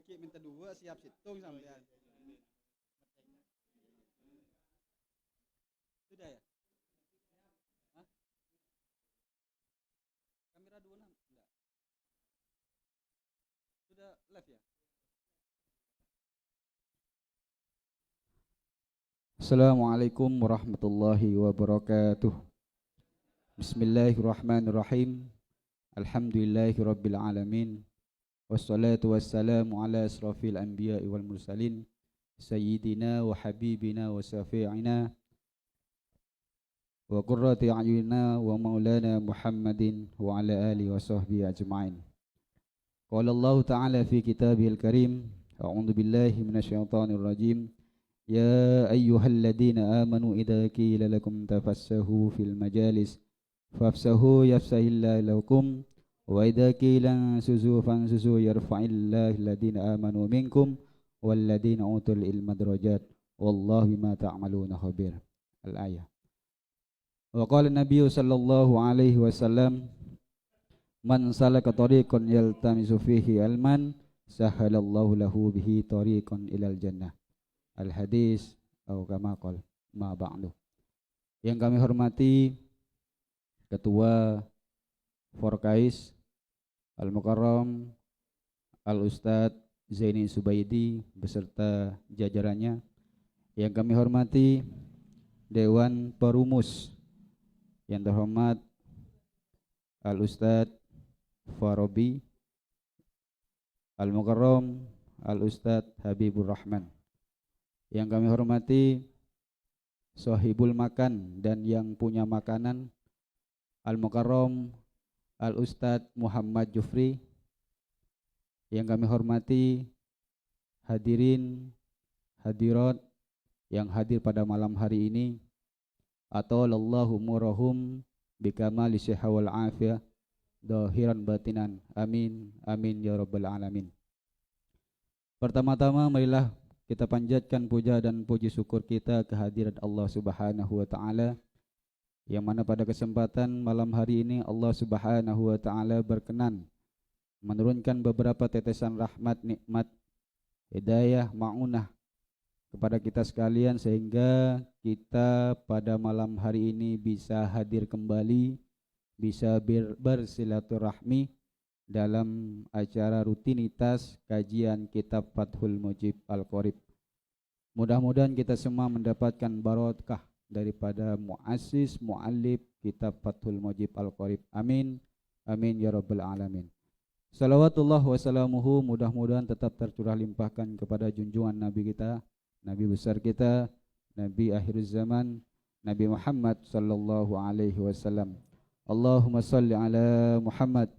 Ki minta dua siap situng sampean. Sudah ya? Hah? Kamera 26? Enggak. Sudah live ya? Assalamualaikum warahmatullahi wabarakatuh. Bismillahirrahmanirrahim. Alhamdulillahi rabbil alamin. Wassalatu wassalamu ala asrafil anbiya'i wal mursalin sayyidina wa habibina wa syafi'ina wa qurrati a'yunina wa maulana Muhammadin wa ala alihi wa sahbihi ajma'in. Qala Allah ta'ala fi kitabihil karim, a'udzu billahi minasyaitonir rajim. Ya ayyuhalladzina amanu idza qila lakum tafassahu fil majalis fafsahu yafsahillahu lakum wa idza qila suzu fansuzu yarfa'illahu alladhina amanu minkum walladhina utul ilma darajat wallahu bima ta'maluna khabir. Al-ayah. Wa qala an-nabiy sallallahu alaihi wasallam man salaka tariqan yaltamisu fihi ilman sahalallahu lahu bihi tariqan ilal jannah. Al-hadis atau kama qala ma ba'du. Yang kami hormati Ketua Forkais Al-Mukarram Al-Ustadz Zaini Subaidi beserta jajarannya. Yang kami hormati Dewan Perumus yang terhormat Al-Ustadz Farabi Al-Mukarram Al-Ustadz Habibur Rahman. Yang kami hormati Sohibul Makan dan yang punya makanan Al-Mukarram Al-Ustadz Muhammad Jufri. Yang kami hormati hadirin hadirat yang hadir pada malam hari ini. Atalallahu umurahum bikamali sihha wal afiyah zahiran batinan. Amin amin ya rabbal alamin. Pertama-tama marilah kita panjatkan puja dan puji syukur kita kehadirat Allah Subhanahu wa taala, yang mana pada kesempatan malam hari ini Allah Subhanahu wa taala berkenan menurunkan beberapa tetesan rahmat, nikmat, hidayah, maunah kepada kita sekalian, sehingga kita pada malam hari ini bisa hadir kembali, bisa bersilaturahmi dalam acara rutinitas kajian kitab Fathul Mujib Al-Qorib. Mudah-mudahan kita semua mendapatkan barokah daripada muassis muallif kitab Fathul Mujib Al-Qorib. Amin amin ya rabbal alamin. Salawatullah wassalamuhu mudah-mudahan tetap tercurah limpahkan kepada junjungan Nabi kita, Nabi besar kita, Nabi akhir zaman, Nabi Muhammad sallallahu alaihi wasallam. Allahumma salli ala Muhammad.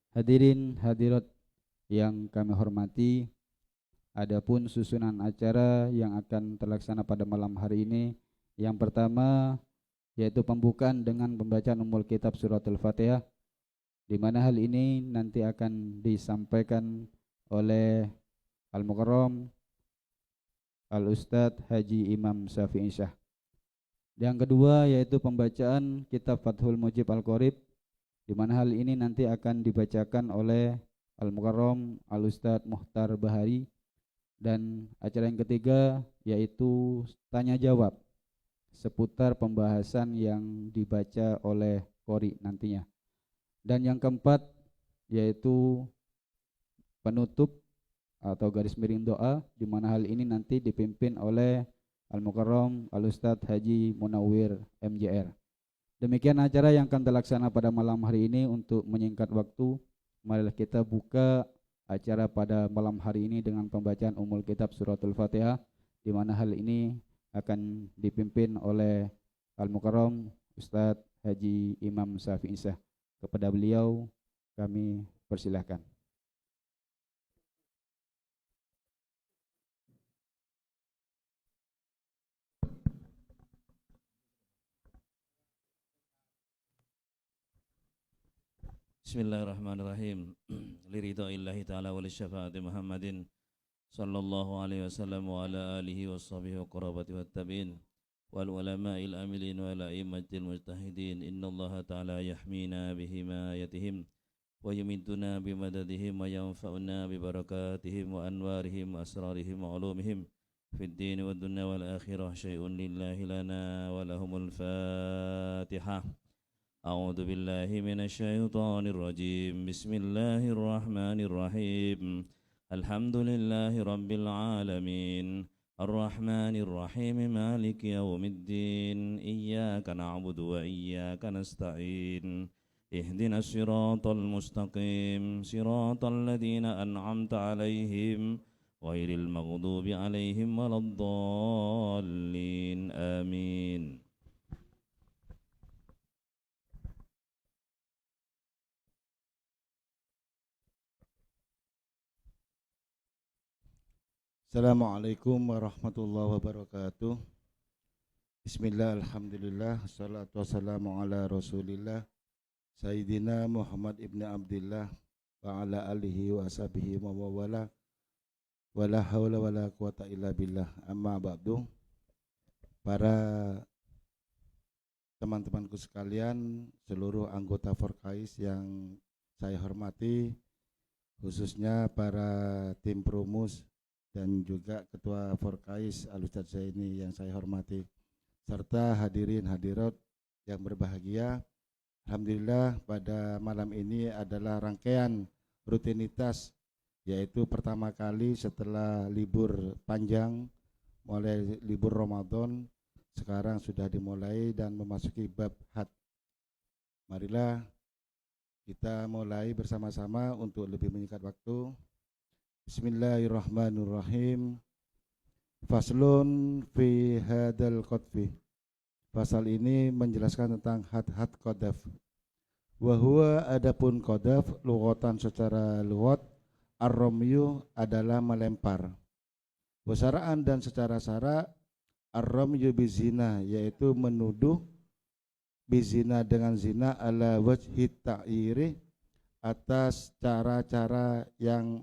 Hadirin hadirat yang kami hormati, adapun susunan acara yang akan terlaksana pada malam hari ini, yang pertama yaitu pembukaan dengan pembacaan Ummul Kitab Surat Al-Fatihah, di mana hal ini nanti akan disampaikan oleh Al-Mukarram Al-Ustadz Haji Imam Syafi'i Syah. Yang kedua yaitu pembacaan kitab Fathul Mujib Al-Qorib, di mana hal ini nanti akan dibacakan oleh Al-Mukarram Al-Ustadz Muhtar Bahari. Dan acara yang ketiga yaitu tanya jawab seputar pembahasan yang dibaca oleh Qori nantinya. Dan yang keempat yaitu penutup atau garis miring doa, di mana hal ini nanti dipimpin oleh Al-Mukarram Al-Ustadz Haji Munawwir MJR. Demikian acara yang akan terlaksana pada malam hari ini. Untuk menyingkat waktu, marilah kita buka acara pada malam hari ini dengan pembacaan Ummul Kitab Suratul Fatihah, di mana hal ini akan dipimpin oleh Al-Mukarram Ustadz Haji Imam Syafi'i Syah. Kepada beliau kami persilahkan. Bismillahirrahmanirrahim. Liridaillahi ta'ala wa lisyafaati Muhammadin sallallahu alaihi wasallam wa ala alihi wa sahbihi wa qarabati wa tabi'in wal ulama'il amilin wa ala immatil mujtahidin. Innallaha ta'ala yahmina bihimayatihim ويمدنا بمددهم وينفعنا ببركاتهم وأنوارهم وأسرارهم وعلومهم في الدين والدنيا والآخرة. شيء لله لنا ولهم الفاتحة. أعوذ بالله من الشيطان الرجيم. بسم الله الرحمن الرحيم. الحمد لله رب العالمين الرحمن الرحيم مالك يوم الدين إياك نعبد وإياك نستعين اهدنا الصراط المستقيم صراط الذين أنعمت عليهم غير المغضوب عليهم ولا الضالين آمين. Assalamualaikum warahmatullahi wabarakatuh. Bismillah, alhamdulillah, assalatu wassalamu ala rasulillah Sayyidina Muhammad ibn Abdillah wa ala alihi wa ashabihi wa wala wala hawla wala quwata illa billah. Amma ba'du. Para teman-temanku sekalian, seluruh anggota Forkais yang saya hormati, khususnya para tim Prumus dan juga Ketua Forkais Al-Ustadz Zaini yang saya hormati, serta hadirin hadirat yang berbahagia. Alhamdulillah pada malam ini adalah rangkaian rutinitas, yaitu pertama kali setelah libur panjang, mulai libur Ramadan, sekarang sudah dimulai dan memasuki bab had. Marilah kita mulai bersama-sama untuk lebih menyingkat waktu. Bismillahirrahmanirrahim. Faslun fi hadal qadfi. Pasal ini menjelaskan tentang had-had qadaf. Wa huwa adapun qadaf lughatan secara lughat ar-ramyu adalah melempar. Wasara'an dan secara syara ar-ramyu bizina yaitu menuduh bizina dengan zina ala wajhi ta'iri atas cara-cara yang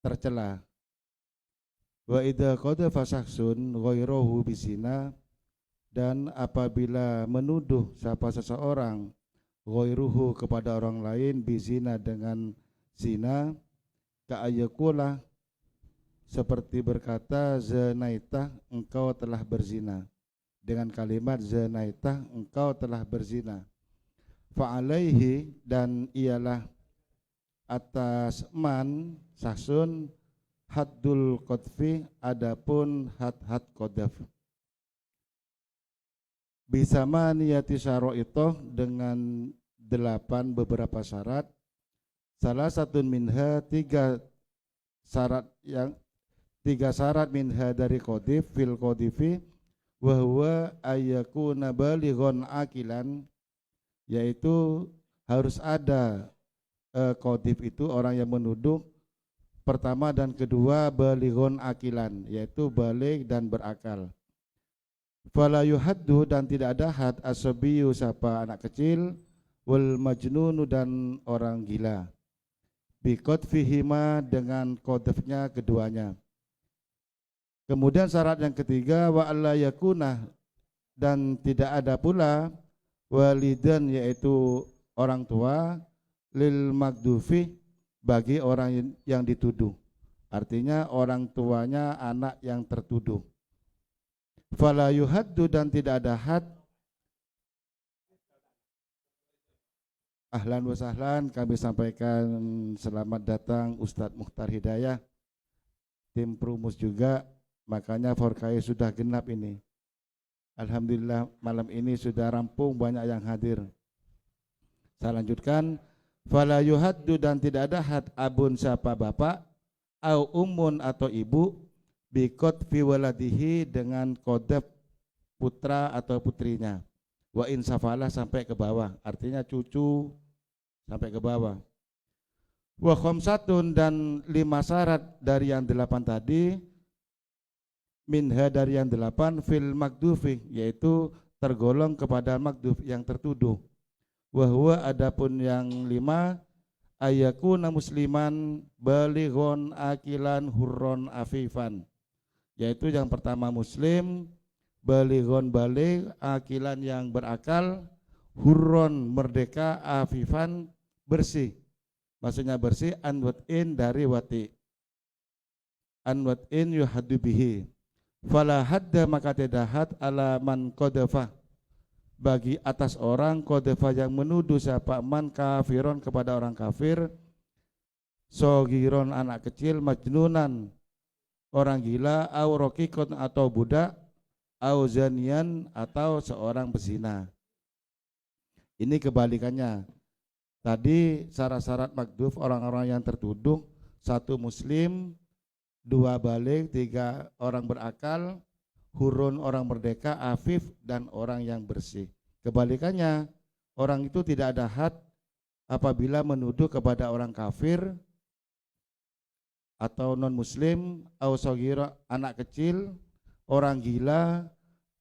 tercela. Wa idza qadhafa shakhsun ghairahu bizina, dan apabila menuduh siapa seseorang ghairuhu kepada orang lain bizina dengan zina, ka'ayakula seperti berkata zanaitah engkau telah berzina, dengan kalimat zanaitah engkau telah berzina. Fa'alaihi dan ialah atas man sahsun haddul qadfi adapun had-had qadaf. Bisama niyati syara'itoh dengan 8 beberapa syarat. Salah satu minha 3 syarat minha dari qadif fil qadifi wa huwa ayyakuna balighon akilan, yaitu harus ada qadif itu orang yang menuduh pertama dan kedua balighon akilan, yaitu baligh dan berakal. Fala yuhaddu dan tidak ada had asabiyu siapa anak kecil, wal majnunu dan orang gila, bi qadfihima dengan qadfnya keduanya. Kemudian syarat yang ketiga wa alla yakuna dan tidak ada pula walidan yaitu orang tua lil magdufi bagi orang yang dituduh, artinya orang tuanya anak yang tertuduh. Fala yuhaddu dan tidak ada had. Ahlan wa sahlan, kami sampaikan selamat datang Ustadz Mukhtar Hidayah, tim Prumus juga, makanya Forkais sudah genap ini. Alhamdulillah malam ini sudah rampung, banyak yang hadir. Saya lanjutkan. Fala yuhaddu dan tidak ada had abun siapa bapak, au ummun atau ibu, bi qadfi waladihi dengan qadaf putra atau putrinya. Wa insafala sampai ke bawah, artinya cucu sampai ke bawah. Wa khamsatun dan 5 syarat dari yang 8 tadi, minha dari yang 8 fil magdufi yaitu tergolong kepada magduf yang tertuduh. Wa huwa adapun yang 5 ayakuna musliman balighon akilan hurron afifan, yaitu yang pertama muslim, balighon baligh, akilan yang berakal, hurron merdeka, afifan bersih maksudnya bersih, an wat'in dari wati, an wat'in yuhaddu bihi, fala hadda maka tidak had ala man qadhafa bagi atas orang qadhafa yang menuduh siapa man kafiron kepada orang kafir, sogiron anak kecil, majnunan orang gila, au rokikon atau budak, au zanian atau seorang pezina. Ini kebalikannya. Tadi syarat-syarat makduf orang-orang yang tertuduh, 1 muslim, 2 balik, 3 orang berakal, hurun orang merdeka, afif dan orang yang bersih. Kebalikannya, orang itu tidak ada had apabila menuduh kepada orang kafir atau non muslim, au sogira anak kecil, orang gila,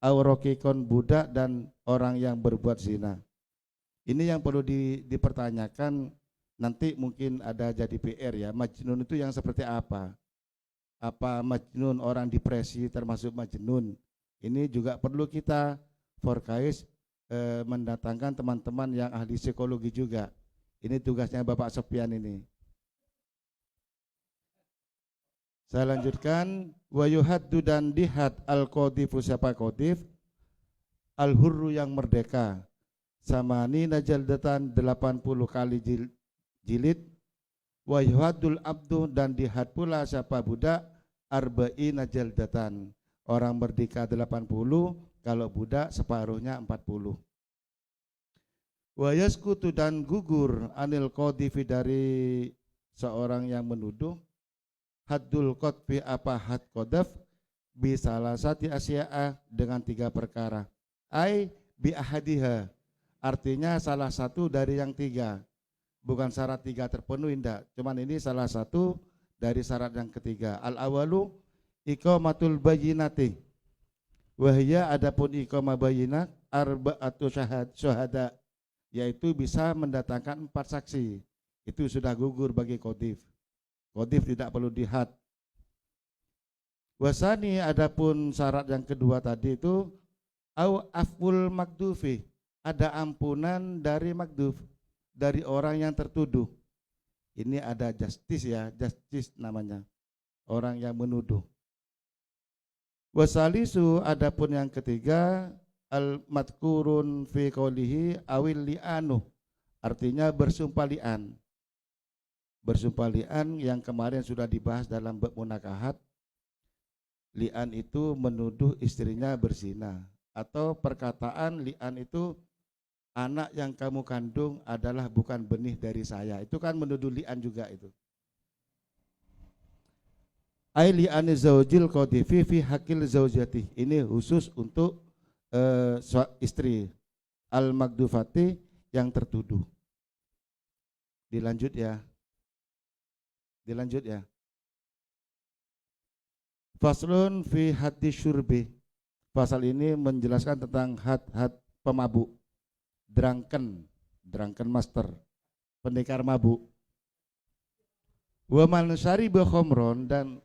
au rokikon budak dan orang yang berbuat zina. Ini yang perlu dipertanyakan, nanti mungkin ada jadi PR ya, majnun itu yang seperti apa? Apa majnun orang depresi termasuk majnun? Ini juga perlu kita Forkais mendatangkan teman-teman yang ahli psikologi juga. Ini tugasnya Bapak Sofian ini. Saya lanjutkan, wa yuhaddu dan dihad al-qadhifu siapa qadhif, al-hurru yang merdeka, samani najaldatan 80 kali jilid, wa yuhaddul abdu dan dihad pula siapa budak, arba'ina jaldatan, orang merdeka 80, kalau budak separuhnya 40. Wa yaskutu dan gugur anil qadhifi dari seorang yang menuduh, haddul qadfi apa had qadhaf bi salasati asya'a dengan 3 perkara, ai bi ahadiha, artinya salah satu dari yang 3, bukan syarat 3 terpenuhi, enggak, cuman ini salah satu dari syarat yang ketiga. Al awalu iqamatul bayyinati, wahya adapun iqamah bayyinah arba'atu syuhada, yaitu bisa mendatangkan 4 saksi, itu sudah gugur bagi qadhif. Qadhif tidak perlu dihad. Wasani adapun syarat yang kedua tadi itu au aful makdufi, ada ampunan dari makduf, dari orang yang tertuduh. Ini ada justice ya, justice namanya, orang yang menuduh. Wasalisu adapun yang ketiga al madkurun fi qoulihi awil li'anu, artinya bersumpah li'an. Bersumpah li'an yang kemarin sudah dibahas dalam bab munakahat. Li'an itu menuduh istrinya berzina, atau perkataan li'an itu anak yang kamu kandung adalah bukan benih dari saya, itu kan menuduh li'an juga itu. Ai li'ani zaujil qadhifi fi hakil zaujati, ini khusus untuk istri al magdufati yang tertuduh. Dilanjut ya. Faslun fi haddi syurbi, pasal ini menjelaskan tentang had pemabuk, drunken master, pendekar mabuk. Wa man syariba khamron, dan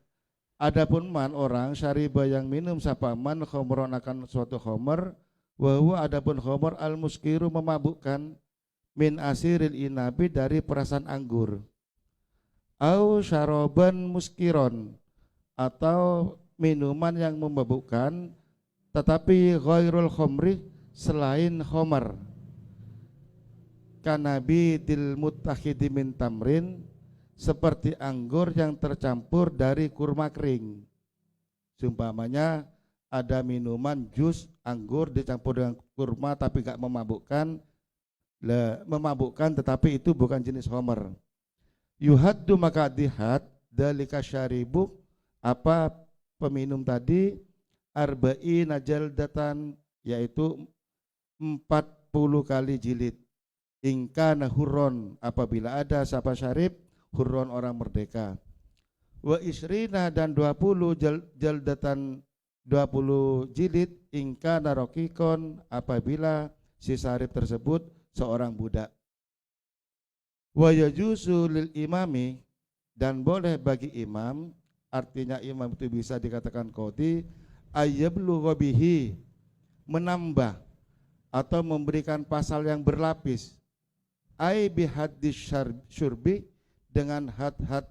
adapun man orang syariba yang minum sapa man khamron akan suatu khamr, wa huwa adapun khamr al muskiru memabukkan, min asiril inabi dari perasan anggur, au syaraban muskiron atau minuman yang memabukkan tetapi ghairul khamri selain khamar, kanabi dil muttakhidi min tamrin, seperti anggur yang tercampur dari kurma kering. Seumpamanya ada minuman jus anggur dicampur dengan kurma tapi gak memabukkan, memabukkan tetapi itu bukan jenis khamar. Yuhaddu maka dihad dalika syaribu, apa peminum tadi, arba'ina jaldatan, yaitu 40 kali jilid, ingkana hurron, apabila ada sapa syarib hurron orang merdeka, wa isrina dan 20 jaldatan 20 jilid, ingkana rokikon, apabila si syarib tersebut seorang budak. Wa yajuzu lil imami, dan boleh bagi imam, artinya imam itu bisa dikatakan qadhi, ayyablugha bihi, menambah atau memberikan pasal yang berlapis, ai bihaddis syurbi, dengan had-had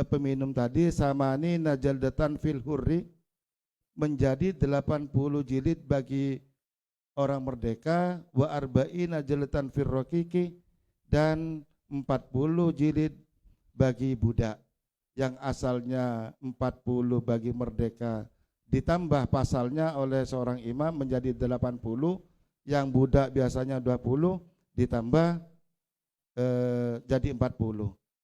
peminum tadi, samani najaldatan fil hurri, menjadi 80 jilid bagi orang merdeka, wa arba'ina jaldatan fil raqiqi, dan 40 jilid bagi budak. Yang asalnya 40 bagi merdeka ditambah pasalnya oleh seorang imam menjadi 80, yang budak biasanya 20 ditambah jadi 40.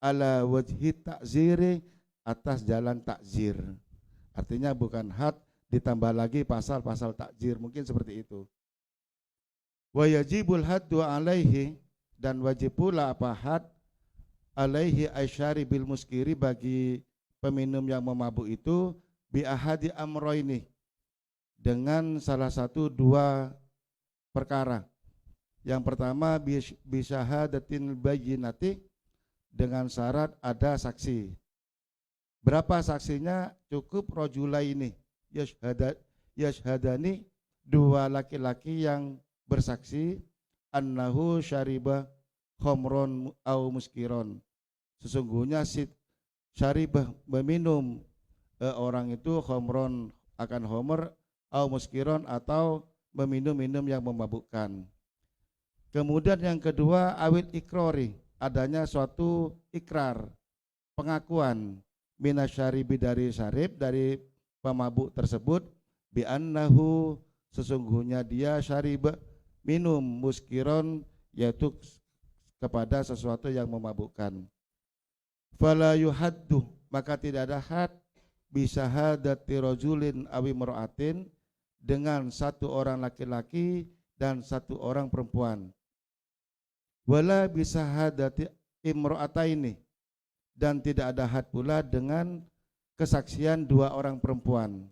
Ala wajhi takziri, atas jalan takzir. Artinya bukan had ditambah lagi pasal-pasal takzir, mungkin seperti itu. Wa yajibul haddu alaihi, dan wajib pula apa had alaihi aisyari bil muskiri, bagi peminum yang memabuk itu, bi ahadi amroini, dengan salah satu dua perkara. Yang pertama bisyahadatin bayyinati, dengan syarat ada saksi. Berapa saksinya? Cukup rajulaini yashhadani, dua laki-laki yang bersaksi, annahu syariba khomron au muskiron, sesungguhnya si syaribah meminum orang itu khomron akan homer, au muskiron atau meminum-minum yang memabukkan. Kemudian yang kedua awil ikrori, adanya suatu ikrar, pengakuan, minasyaribi dari syarib, dari pemabuk tersebut, bi annahu, sesungguhnya dia syarib minum, muskiron yaitu kepada sesuatu yang memabukkan. Fala yuhaddu, maka tidak ada had bisyahadati rajulin awi mar'atin, dengan satu orang laki-laki dan satu orang perempuan. Wala bisyahadati imra'ataini, dan tidak ada had pula dengan kesaksian dua orang perempuan.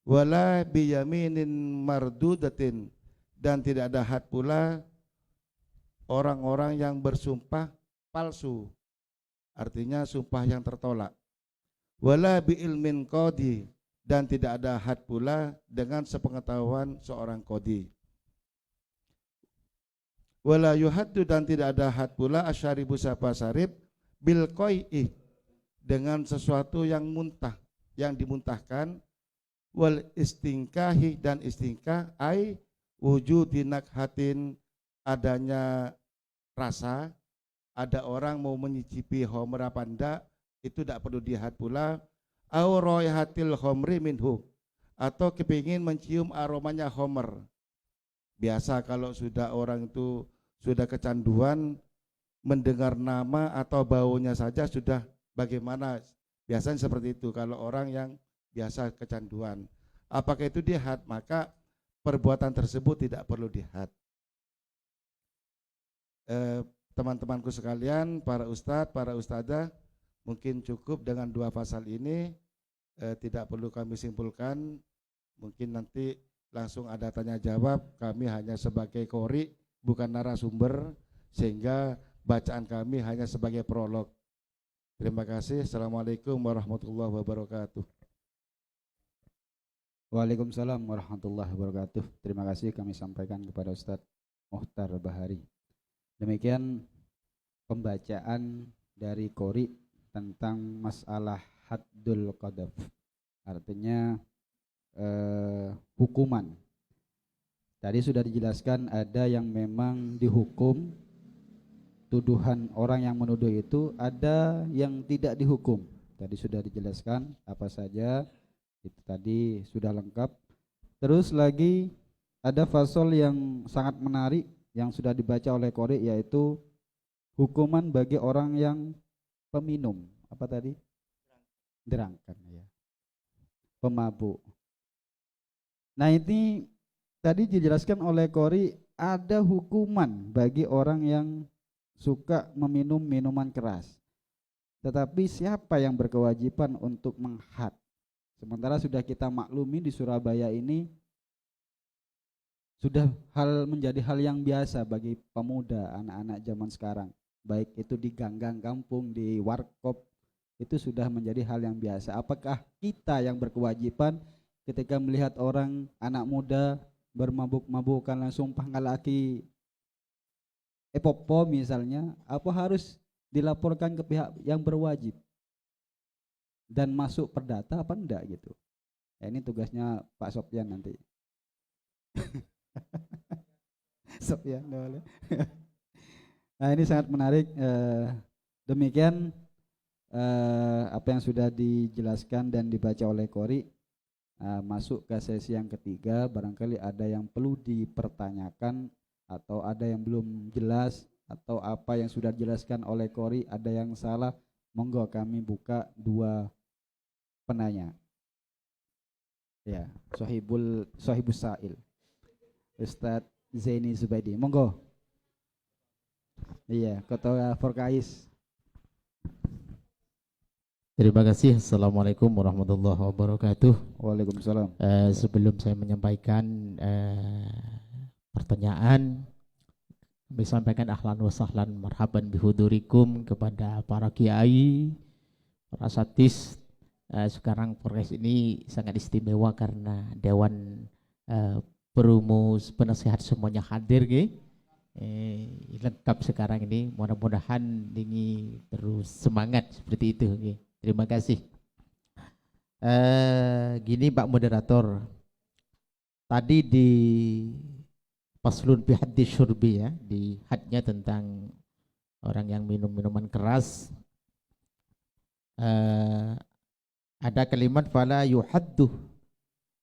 Wala biyaminin mardudatin, dan tidak ada had pula orang-orang yang bersumpah palsu, artinya sumpah yang tertolak. Wala bi ilmin qadi, dan tidak ada had pula dengan sepengetahuan seorang qadi. Wala yuhaddu, dan tidak ada had pula asyaribu sapa syarib, bil qai'i, dengan sesuatu yang muntah, yang dimuntahkan, wal istingkahi, dan istingkah, ai wujudi nakhatin, adanya rasa, ada orang mau menyicipi homer apa enggak, itu tidak perlu dihad pula. Au raihatil khomri minhu, atau kepingin mencium aromanya homer. Biasa kalau sudah orang itu sudah kecanduan, mendengar nama atau baunya saja sudah bagaimana, biasanya seperti itu kalau orang yang biasa kecanduan. Apakah itu dihad? Maka perbuatan tersebut tidak perlu dihad. Teman-temanku sekalian, para ustadz, para ustadzah, mungkin cukup dengan dua pasal ini, tidak perlu kami simpulkan. Mungkin nanti langsung ada tanya jawab, kami hanya sebagai qori, bukan narasumber, sehingga bacaan kami hanya sebagai prolog. Terima kasih. Assalamualaikum warahmatullahi wabarakatuh. Waalaikumsalam warahmatullahi wabarakatuh. Terima kasih kami sampaikan kepada Ustadz Muhtar Bahari. Demikian pembacaan dari qori tentang masalah haddul qadhaf, artinya hukuman. Tadi sudah dijelaskan ada yang memang dihukum, tuduhan orang yang menuduh itu, ada yang tidak dihukum. Tadi sudah dijelaskan apa saja, itu tadi sudah lengkap. Terus lagi ada fasal yang sangat menarik yang sudah dibaca oleh qori, yaitu hukuman bagi orang yang peminum. Apa tadi? Derangkan, ya. Pemabuk. Nah, ini tadi dijelaskan oleh qori, ada hukuman bagi orang yang suka meminum minuman keras. Tetapi siapa yang berkewajiban untuk menghad? Sementara sudah kita maklumi di Surabaya ini sudah menjadi hal yang biasa bagi pemuda, anak-anak zaman sekarang. Baik itu di gang-gang kampung, di warkop, itu sudah menjadi hal yang biasa. Apakah kita yang berkewajiban ketika melihat orang, anak muda bermabuk-mabukan langsung pangkalaki epopo misalnya, apa harus dilaporkan ke pihak yang berwajib dan masuk perdata apa enggak gitu. Ya, ini tugasnya Pak Sopyan nanti. Sopyan boleh. Nah ini sangat menarik. Demikian apa yang sudah dijelaskan dan dibaca oleh Qori. Masuk ke sesi yang ketiga, barangkali ada yang perlu dipertanyakan atau ada yang belum jelas atau apa yang sudah dijelaskan oleh Qori ada yang salah, monggo kami buka dua penanya. Ya, Sohibus Sa'il, Ustadz Zaini Zubaidi, monggo. Iya, Ketua Forkais. Terima kasih. Assalamualaikum warahmatullahi wabarakatuh. Waalaikumsalam. Sebelum saya menyampaikan pertanyaan, kami sampaikan ahlan wa sahlan marhaban bihudurikum kepada para kiai, para satis. Sekarang Forkais ini sangat istimewa karena Dewan Perumus Penasehat semuanya hadir, lengkap sekarang ini. Mudah-mudahan ini terus semangat seperti itu. Terima kasih. Gini Pak Moderator, tadi di Faslun fi haddi syurbi ya, di hadnya tentang orang yang minum minuman keras, ada kalimat fala yuhaddu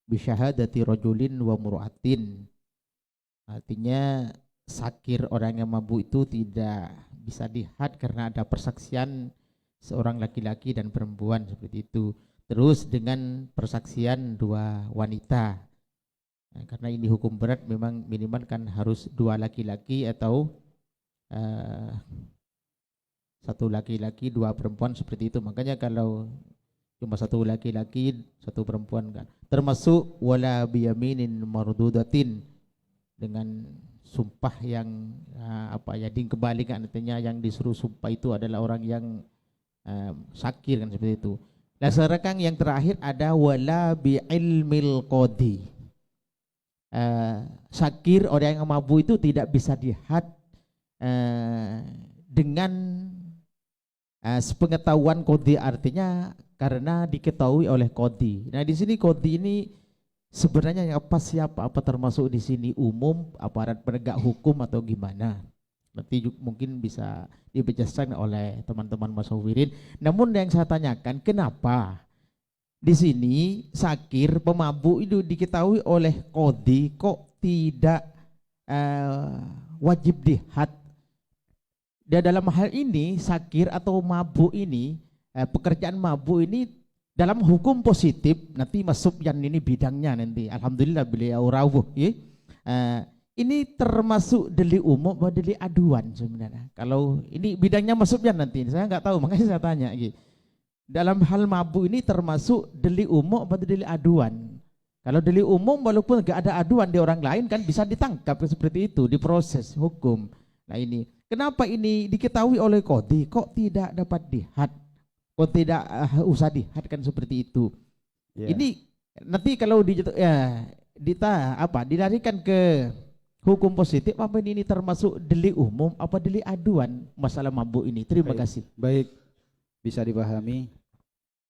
bi syahadati rajulin wa mur'atin. Artinya sakir orang yang mabuk itu tidak bisa dihad karena ada persaksian seorang laki-laki dan perempuan seperti itu. Terus dengan persaksian dua wanita. Nah, karena ini hukum berat memang minimal kan harus dua laki-laki atau satu laki-laki dua perempuan seperti itu. Makanya kalau cuma satu laki-laki satu perempuan kan termasuk wala biyaminin mardudatin, dengan sumpah yang dikembalikan, artinya yang disuruh sumpah itu adalah orang yang sakir kan seperti itu. Nah sekarang yang terakhir ada wala bi ilmil qadi. Sakir orang yang mabuk itu tidak bisa dihad dengan sepengetahuan qadi, artinya karena diketahui oleh qadi. Nah di sini qadi ini sebenarnya apa siapa? Apa termasuk di sini umum aparat penegak hukum atau gimana? Nanti mungkin bisa dijelaskan oleh teman-teman musyawirin. Namun yang saya tanyakan, kenapa di sini sakir pemabuk itu diketahui oleh qadi kok tidak wajib dihad? Dan dalam hal ini sakir atau mabuk ini, pekerjaan mabuk ini dalam hukum positif, nanti masuk yang ini bidangnya nanti. Alhamdulillah beliau rawuh ya. Ini termasuk delik umum atau delik aduan sebenarnya? Kalau ini bidangnya masuknya nanti, saya nggak tahu, makanya saya tanya gitu. Dalam hal mabuk ini termasuk delik umum atau delik aduan? Kalau delik umum walaupun nggak ada aduan di orang lain kan bisa ditangkap seperti itu, diproses hukum. Nah ini, kenapa ini diketahui oleh qadi kok tidak dapat dihad? Kok tidak usah dihadkan seperti itu? Yeah. Ini nanti kalau dilarikan ke hukum positif, apa ini termasuk delik umum apa delik aduan masalah mabuk ini? Terima kasih. Baik, bisa dipahami.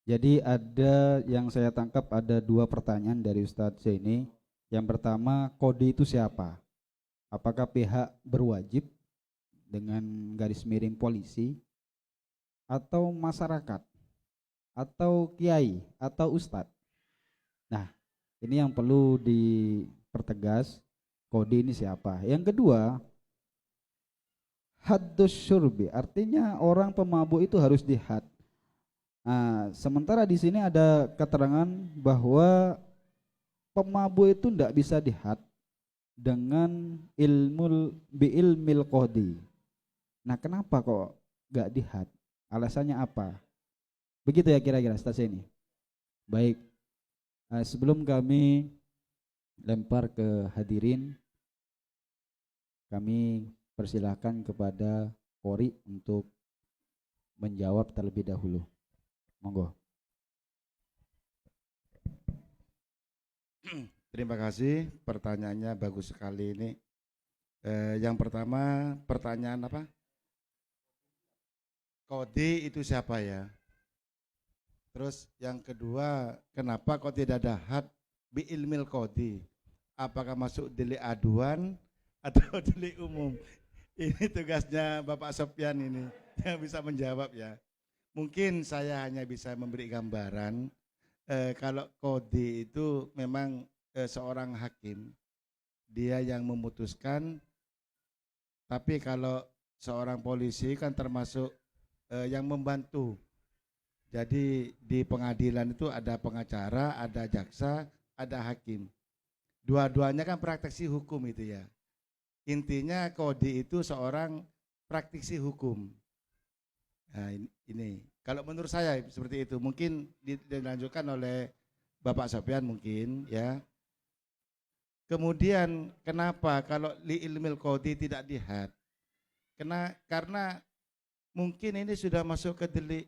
Jadi ada yang saya tangkap ada dua pertanyaan dari Ustadz Zaini. Yang pertama, qadi itu siapa? Apakah pihak berwajib dengan garis miring polisi, atau masyarakat, atau kiai, atau ustadz? Nah, ini yang perlu dipertegas, qadi ini siapa. Yang kedua, haddus syurbi, artinya orang pemabuk itu harus dihad. Nah, sementara di sini ada keterangan bahwa pemabuk itu tidak bisa dihad dengan ilmil qadi. Nah, kenapa kok gak dihad? Alasannya apa? Begitu ya kira-kira Ustaz ini. Baik, sebelum kami lempar ke hadirin, kami persilahkan kepada Qori untuk menjawab terlebih dahulu. Monggo. Terima kasih, pertanyaannya bagus sekali ini. Yang pertama, pertanyaan apa? kodi itu siapa ya? Terus yang kedua, kenapa kok tidak ada had bi ilmil kodi? Apakah masuk delik aduan atau delik umum? Ini tugasnya Bapak Sopyan ini yang bisa menjawab ya. Mungkin saya hanya bisa memberi gambaran. Kalau kodi itu memang seorang hakim, dia yang memutuskan. Tapi kalau seorang polisi kan termasuk yang membantu. Jadi di pengadilan itu ada pengacara, ada jaksa, ada hakim. Dua-duanya kan praktisi hukum itu ya. Intinya kodi itu seorang praktisi hukum. Nah ini kalau menurut saya seperti itu. Mungkin dilanjutkan oleh Bapak Sopyan mungkin ya. Kemudian kenapa kalau li ilmil kodi tidak dihad? Karena mungkin ini sudah masuk ke delik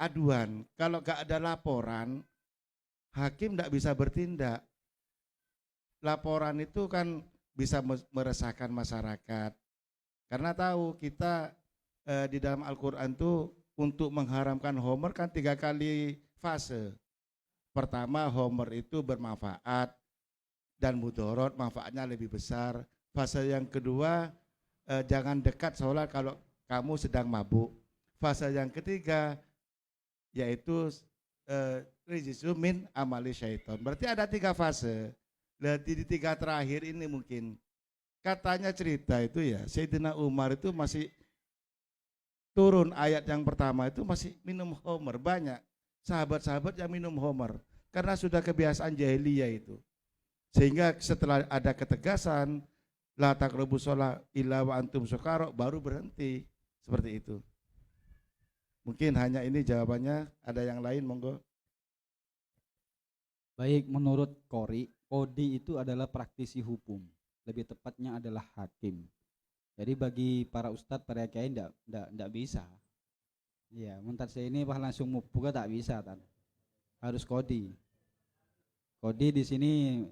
aduan. Kalau gak ada laporan, hakim tidak bisa bertindak. Laporan itu kan bisa meresahkan masyarakat. Karena tahu kita di dalam Al-Quran itu untuk mengharamkan homer kan 3 kali fase. Pertama, homer itu bermanfaat dan mudorot, manfaatnya lebih besar. Fase yang kedua, jangan dekat sholat kalau kamu sedang mabuk. Fase yang ketiga, yaitu rijisu min amali syaiton. Berarti ada 3 fase. Di 3 terakhir ini mungkin katanya cerita itu ya, Sayyidina Umar itu masih turun ayat yang pertama itu masih minum homer. Banyak sahabat-sahabat yang minum homer karena sudah kebiasaan jahiliyah itu. Sehingga setelah ada ketegasan la taqrabu shalah illa wa antum sukara, baru berhenti seperti itu. Mungkin hanya ini jawabannya, ada yang lain monggo. Baik, menurut kodi itu adalah praktisi hukum. Lebih tepatnya adalah hakim. Jadi bagi para ustadz, para kiai enggak bisa. Ya, menurut saya ini langsung buka tak bisa, tan. Harus kodi. Kodi di sini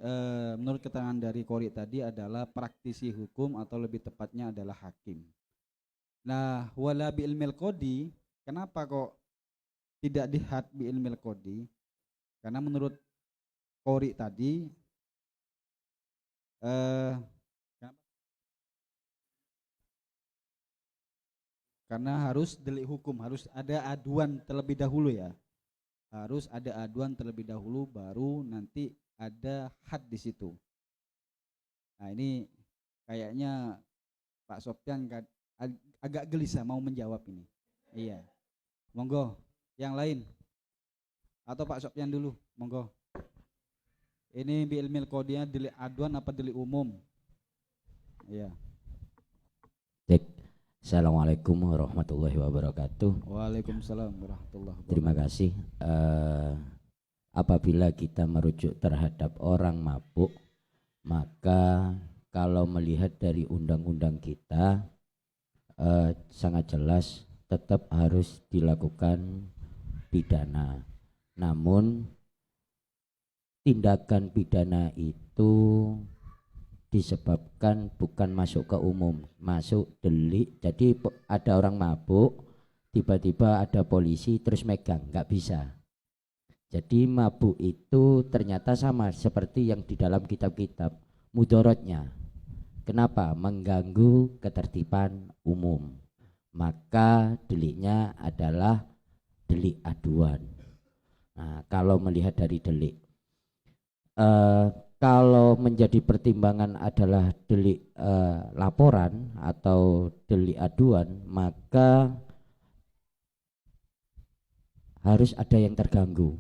menurut keterangan dari kori tadi adalah praktisi hukum atau lebih tepatnya adalah hakim. Nah, wala bi ilmil kodi, kenapa kok tidak dihad bi ilmil kodi? Karena menurut kori tadi karena harus delik hukum, harus ada aduan terlebih dahulu ya. Harus ada aduan terlebih dahulu baru nanti ada had di situ. Nah, ini kayaknya Pak Sopyan agak gelisah mau menjawab ini. Iya. Monggo, yang lain. Atau Pak Sopyan dulu, monggo. Ini bi ilmil qadiyah delik aduan apa delik umum? Iya. Cek. Assalamualaikum warahmatullahi wabarakatuh. Waalaikumsalam warahmatullahi wabarakatuh. Terima kasih. Apabila kita merujuk terhadap orang mabuk, maka kalau melihat dari undang-undang kita sangat jelas tetap harus dilakukan pidana. Namun tindakan pidana itu disebabkan bukan masuk ke umum, masuk delik. Jadi ada orang mabuk, tiba-tiba ada polisi terus megang, nggak bisa. Jadi mabuk itu ternyata sama seperti yang di dalam kitab-kitab, mudorotnya. Kenapa? Mengganggu ketertiban umum. Maka deliknya adalah delik aduan. Nah, kalau melihat dari delik, kalau menjadi pertimbangan adalah delik laporan atau delik aduan, maka harus ada yang terganggu.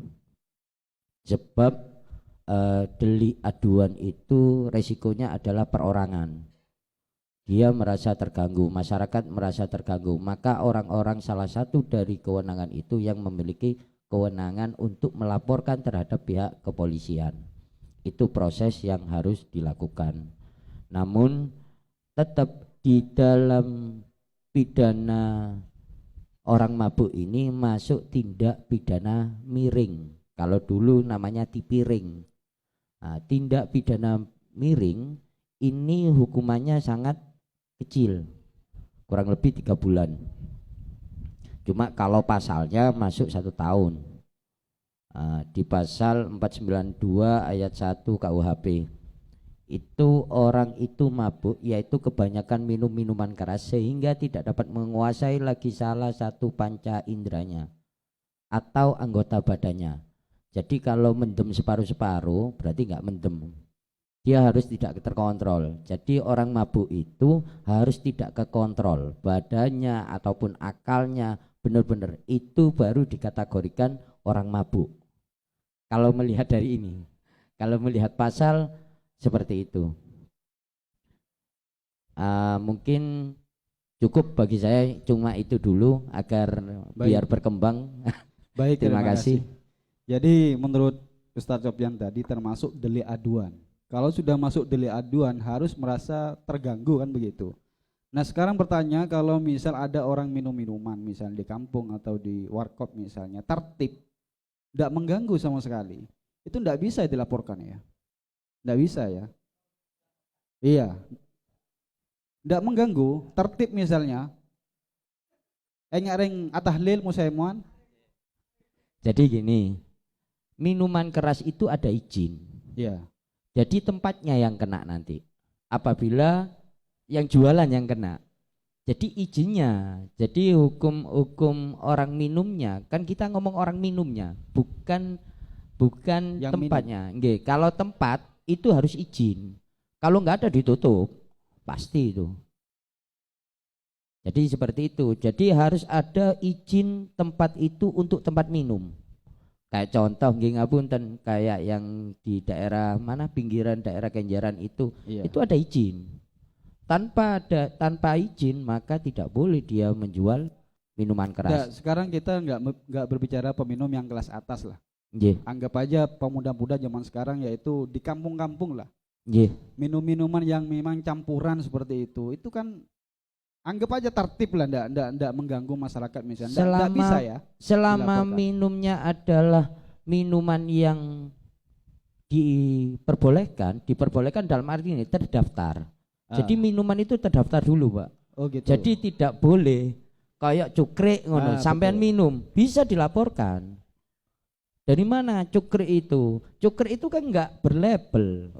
Sebab delik aduan itu resikonya adalah perorangan. Dia merasa terganggu, masyarakat merasa terganggu, maka orang-orang salah satu dari kewenangan itu yang memiliki kewenangan untuk melaporkan terhadap pihak kepolisian. Itu proses yang harus dilakukan. Namun tetap di dalam pidana orang mabuk ini masuk tindak pidana miring. Kalau dulu namanya tipiring. Nah, tindak pidana miring ini hukumannya sangat kecil, kurang lebih 3 bulan. Cuma kalau pasalnya masuk 1 tahun. Di pasal 492 ayat 1 KUHP. Itu orang itu mabuk, yaitu kebanyakan minum minuman keras sehingga tidak dapat menguasai lagi salah satu panca inderanya atau anggota badannya. Jadi kalau mendem separuh-separuh berarti nggak mendem, dia harus tidak terkontrol. Jadi orang mabuk itu harus tidak kekontrol badannya ataupun akalnya, benar-benar itu baru dikategorikan orang mabuk. Kalau melihat dari ini, kalau melihat pasal seperti itu. Mungkin cukup bagi saya, cuma itu dulu agar biar berkembang. Baik, terima kasih. Jadi menurut Ustadz Sofyan tadi termasuk delik aduan. Kalau sudah masuk delik aduan harus merasa terganggu kan begitu. Nah sekarang bertanya, kalau misal ada orang minum minuman misalnya di kampung atau di warkop misalnya, tertib, tidak mengganggu sama sekali, itu tidak bisa dilaporkan ya. Tidak bisa ya. Iya. Tidak mengganggu, tertib misalnya. Eng atahlil musaimuan. Jadi gini, minuman keras itu ada izin. Iya. Jadi tempatnya yang kena nanti. Apabila yang jualan yang kena. Jadi izinnya. Jadi hukum orang minumnya, kan kita ngomong orang minumnya, bukan yang tempatnya. Nggih, kalau tempat itu harus izin. Kalau nggak ada ditutup, pasti itu. Jadi seperti itu. Jadi harus ada izin tempat itu untuk tempat minum. Kayak contoh nggih ngapunten, kayak yang di daerah mana pinggiran daerah Kenjeran itu, itu ada izin. Tanpa izin maka tidak boleh dia menjual minuman keras. Nah, sekarang kita nggak berbicara peminum yang kelas atas lah. Yeah. Anggap aja pemuda-pemuda zaman sekarang yaitu di kampung-kampung lah. Yeah. Minum-minuman yang memang campuran seperti itu kan anggap aja tertib lah, ndak mengganggu masyarakat misalnya. Ndak bisa ya. Selama minumnya adalah minuman yang diperbolehkan dalam arti ini terdaftar. Jadi minuman itu terdaftar dulu, Pak. Oh gitu. Jadi tidak boleh kayak cukrik ngono, sampean minum, bisa dilaporkan. Dari mana cukrik itu? Cukrik itu kan enggak berlabel.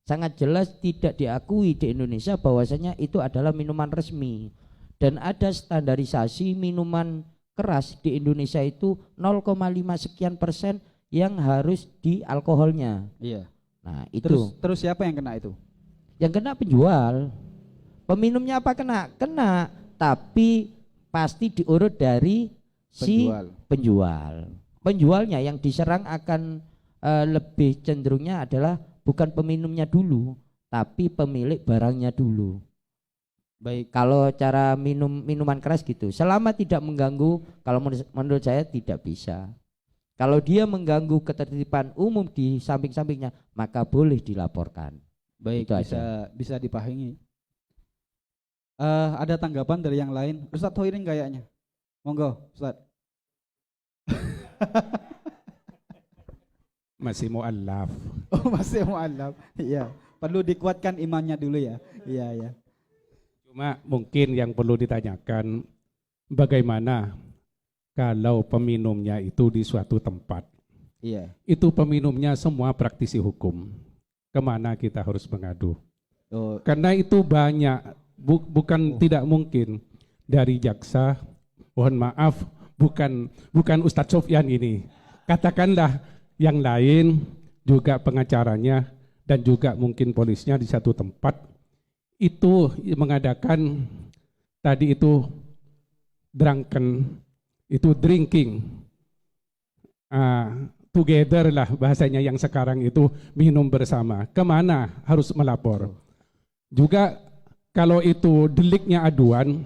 Sangat jelas tidak diakui di Indonesia bahwasanya itu adalah minuman resmi. Dan ada standarisasi minuman keras di Indonesia itu 0,5 sekian persen yang harus di alkoholnya. Iya. Nah, itu. Terus siapa yang kena itu? Yang kena penjual. Peminumnya apa kena? Kena, tapi pasti diurut dari si penjual. Penjualnya yang diserang akan lebih cenderungnya adalah bukan peminumnya dulu, tapi pemilik barangnya dulu. Baik, kalau cara minuman keras gitu, selama tidak mengganggu, kalau menurut saya tidak bisa. Kalau dia mengganggu ketertiban umum di samping-sampingnya, maka boleh dilaporkan. Baik, bisa dipahami. Ada tanggapan dari yang lain? Ustadz Hoirin kayaknya. Monggo, Ustadz. Masih mu'allaf. Oh, masih mu'allaf. Iya, perlu dikuatkan imannya dulu ya. Iya. Cuma mungkin yang perlu ditanyakan, bagaimana kalau peminumnya itu di suatu tempat? Iya. Itu peminumnya semua praktisi hukum. Kemana kita harus mengadu? Oh. Karena itu banyak, bukan tidak mungkin dari jaksa, mohon maaf, bukan Ustadz Sofyan ini. Katakanlah yang lain juga pengacaranya dan juga mungkin polisnya di satu tempat itu mengadakan tadi itu drinking together lah bahasanya yang sekarang itu minum bersama. Kemana harus melapor? Juga kalau itu deliknya aduan,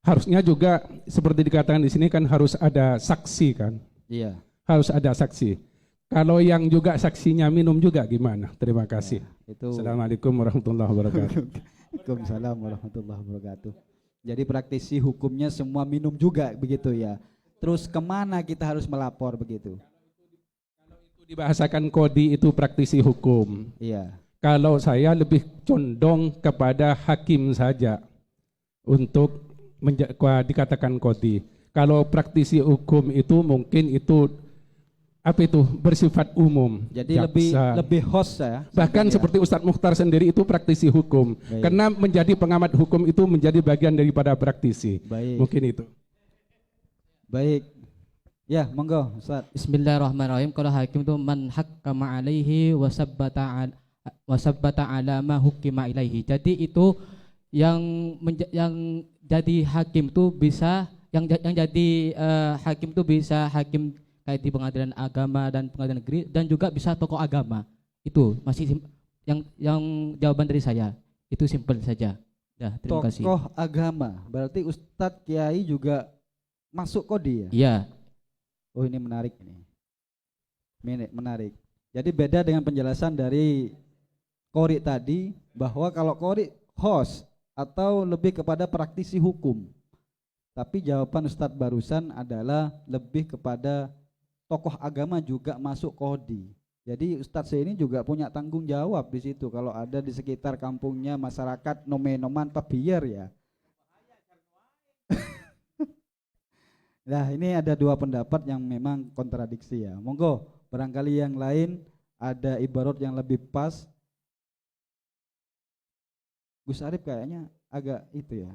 harusnya juga seperti dikatakan di sini kan harus ada saksi kan? Iya. Harus ada saksi. Kalau yang juga saksinya minum juga gimana? Terima kasih. Ya, itu. Assalamualaikum warahmatullahi wabarakatuh. Waalaikumsalam warahmatullahi wabarakatuh. Jadi praktisi hukumnya semua minum juga begitu ya. Terus kemana kita harus melapor begitu? Kalau itu dibahasakan kodi itu praktisi hukum. Iya. Kalau saya lebih condong kepada hakim saja untuk dikatakan kodi. Kalau praktisi hukum itu mungkin itu apa itu bersifat umum. Jadi Jaksa. lebih host ya. Bahkan seperti Ustadz Mukhtar sendiri itu praktisi hukum. Baik. Karena menjadi pengamat hukum itu menjadi bagian daripada praktisi. Baik. Mungkin itu. Baik. Ya, monggo Ustaz. Bismillahirrahmanirrahim. Kalau hakim itu man hakkama alaihi wasabbata ala ma hukima ilaihi. Jadi itu yang jadi hakim itu bisa yang jadi hakim itu bisa hakim kayak di pengadilan agama dan pengadilan negeri, dan juga bisa tokoh agama. Itu masih yang jawaban dari saya. Itu simpel saja. Ya, terima kasih. Tokoh agama. Berarti Ustadz Kiai juga masuk kodi ya? Iya. Oh, ini menarik ini. Menarik. Jadi beda dengan penjelasan dari Qori tadi, bahwa kalau Qori host atau lebih kepada praktisi hukum. Tapi jawaban Ustadz barusan adalah lebih kepada tokoh agama juga masuk kodi. Jadi Ustadz ini juga punya tanggung jawab di situ kalau ada di sekitar kampungnya masyarakat nomen-noman pabiar ya. Nah, ini ada dua pendapat yang memang kontradiksi ya. Monggo, barangkali yang lain ada ibarat yang lebih pas. Gus Arif kayaknya agak itu ya.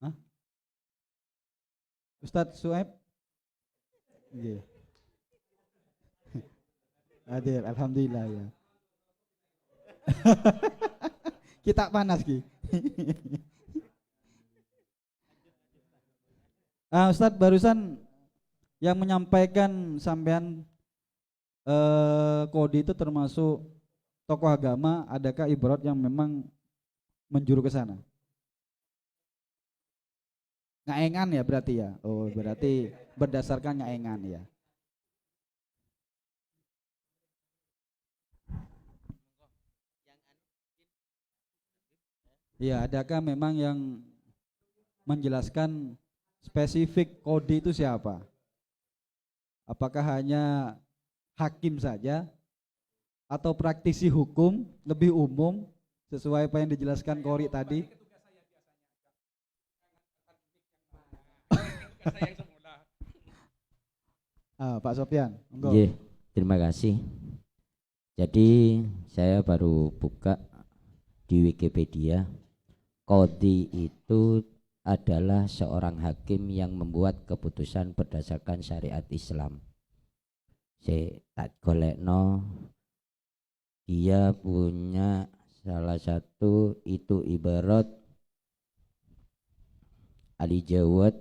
Hah? Ustadz Suhaib? Iya. Hadir, alhamdulillah ya. Kita panas Ki. Ustadz barusan yang menyampaikan sampean kode itu termasuk tokoh agama, adakah ibarat yang memang menjuru ke sana? Nyaengan ya berarti ya. Oh, berarti berdasarkan nyaengan ya. Ya, adakah memang yang menjelaskan spesifik kode itu siapa? Apakah hanya hakim saja atau praktisi hukum lebih umum sesuai apa yang dijelaskan Qori tadi? Pak Sofyan, monggo. Iya, terima kasih. Jadi saya baru buka di Wikipedia. Qadhi itu adalah seorang hakim yang membuat keputusan berdasarkan syariat Islam. Saya tak golekno, dia punya salah satu itu ibarat Ali Jawad,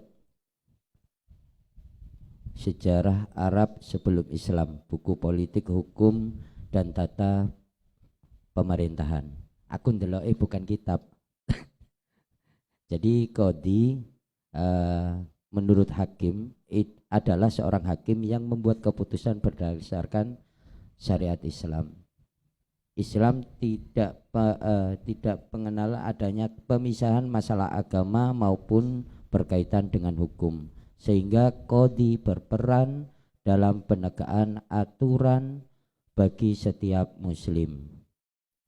Sejarah Arab Sebelum Islam, buku politik, hukum, dan tata pemerintahan. Aku ndeloke bukan kitab. Jadi qadhi menurut hakim adalah seorang hakim yang membuat keputusan berdasarkan syariat Islam. Islam tidak mengenal adanya pemisahan masalah agama maupun berkaitan dengan hukum, sehingga qadhi berperan dalam penegakan aturan bagi setiap muslim.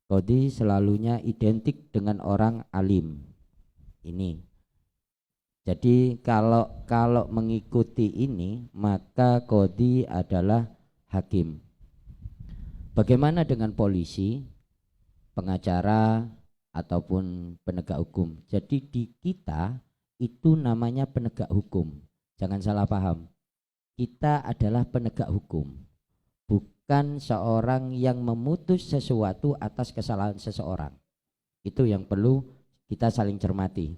Qadhi selalunya identik dengan orang alim. Ini. Jadi kalau mengikuti ini, maka qadhi adalah hakim. Bagaimana dengan polisi, pengacara, ataupun penegak hukum? Jadi di kita itu namanya penegak hukum. Jangan salah paham. Kita adalah penegak hukum, bukan seorang yang memutus sesuatu atas kesalahan seseorang. Itu yang perlu kita saling cermati.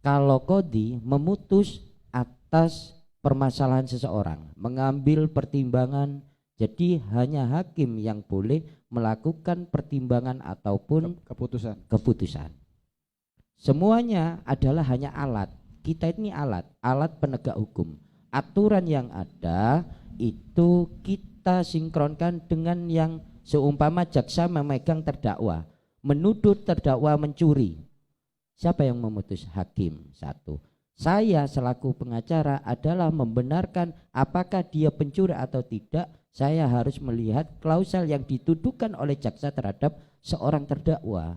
Kalau qadhi memutus atas permasalahan seseorang, mengambil pertimbangan, jadi hanya hakim yang boleh melakukan pertimbangan ataupun keputusan. Semuanya adalah hanya alat. Kita ini alat penegak hukum. Aturan yang ada itu kita sinkronkan dengan yang seumpama jaksa memegang terdakwa, menuduh terdakwa mencuri. Siapa yang memutus? Hakim. Satu. Saya selaku pengacara adalah membenarkan apakah dia pencuri atau tidak saya harus melihat klausal yang dituduhkan oleh jaksa terhadap seorang terdakwa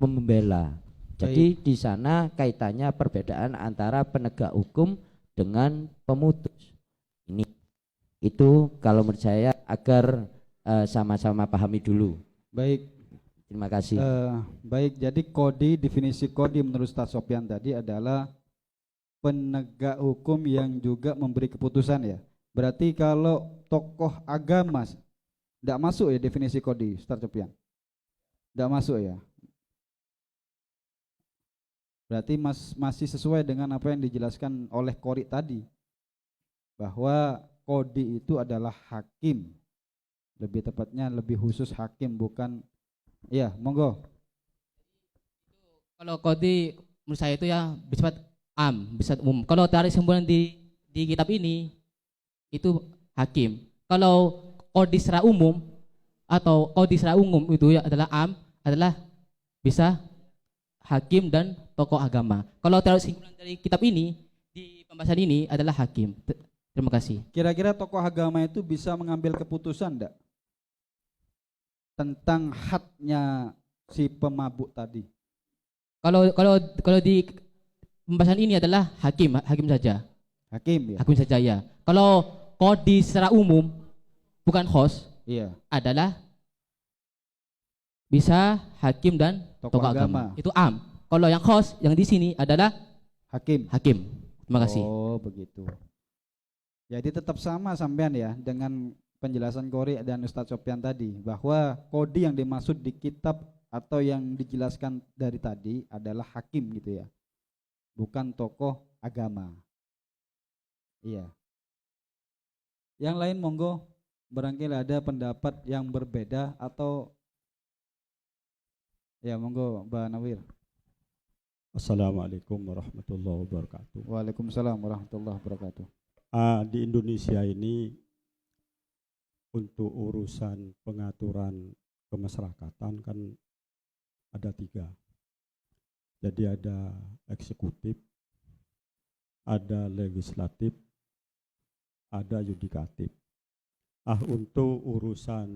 membela. Jadi di sana kaitannya perbedaan antara penegak hukum dengan pemutus. Ini itu kalau menurut saya agar sama-sama pahami dulu. Baik. Terima kasih. Baik, jadi definisi kodi menurut Ustaz Sofyan tadi adalah penegak hukum yang juga memberi keputusan ya. Berarti kalau tokoh agama tidak masuk ya definisi kodi, Ustaz Sofyan? Tidak masuk ya. Berarti masih sesuai dengan apa yang dijelaskan oleh Qori tadi, bahwa kodi itu adalah hakim, lebih tepatnya lebih khusus hakim, bukan ya. Monggo. Kalau kodi menurut saya itu ya bersifat bersifat umum. Kalau tarik kesimpulan di kitab ini itu hakim. Kalau kodi secara umum atau kodi secara umum itu ya adalah bisa hakim dan tokoh agama. Kalau tarik kesimpulan dari kitab ini di pembahasan ini adalah hakim. Terima kasih. Kira-kira tokoh agama itu bisa mengambil keputusan enggak tentang haknya si pemabuk tadi? Kalau di pembahasan ini adalah hakim saja. Hakim ya. Hakim saja ya. Kalau kodi secara umum bukan host, Iya. adalah bisa hakim dan tokoh agama. Itu Kalau yang host yang di sini adalah Hakim. Terima kasih. Oh, begitu. Jadi tetap sama sampean ya dengan penjelasan Qori dan Ustadz Sofyan tadi, bahwa kodi yang dimaksud di kitab atau yang dijelaskan dari tadi adalah hakim gitu ya. Bukan tokoh agama. Iya. Yang lain monggo, barangkali ada pendapat yang berbeda atau ya monggo Mbak Nawir. Assalamualaikum warahmatullahi wabarakatuh. Waalaikumsalam warahmatullahi wabarakatuh. Di Indonesia ini untuk urusan pengaturan kemasyarakatan kan ada 3. Jadi ada eksekutif, ada legislatif, ada yudikatif. Untuk urusan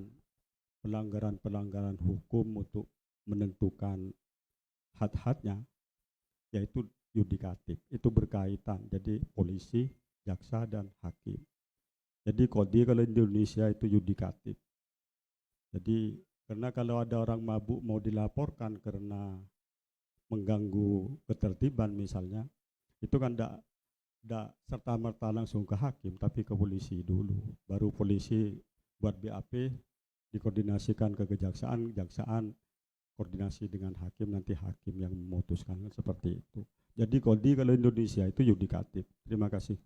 pelanggaran-pelanggaran hukum untuk menentukan had-hadnya, yaitu yudikatif. Itu berkaitan, jadi polisi, jaksa, dan hakim. Jadi kodi kalau di Indonesia itu yudikatif. Jadi karena kalau ada orang mabuk mau dilaporkan karena mengganggu ketertiban misalnya, itu kan tidak serta-merta langsung ke hakim, tapi ke polisi dulu. Baru polisi buat BAP, dikoordinasikan ke kejaksaan, kejaksaan koordinasi dengan hakim, nanti hakim yang memutuskan, seperti itu. Jadi kodi kalau Indonesia itu yudikatif. Terima kasih.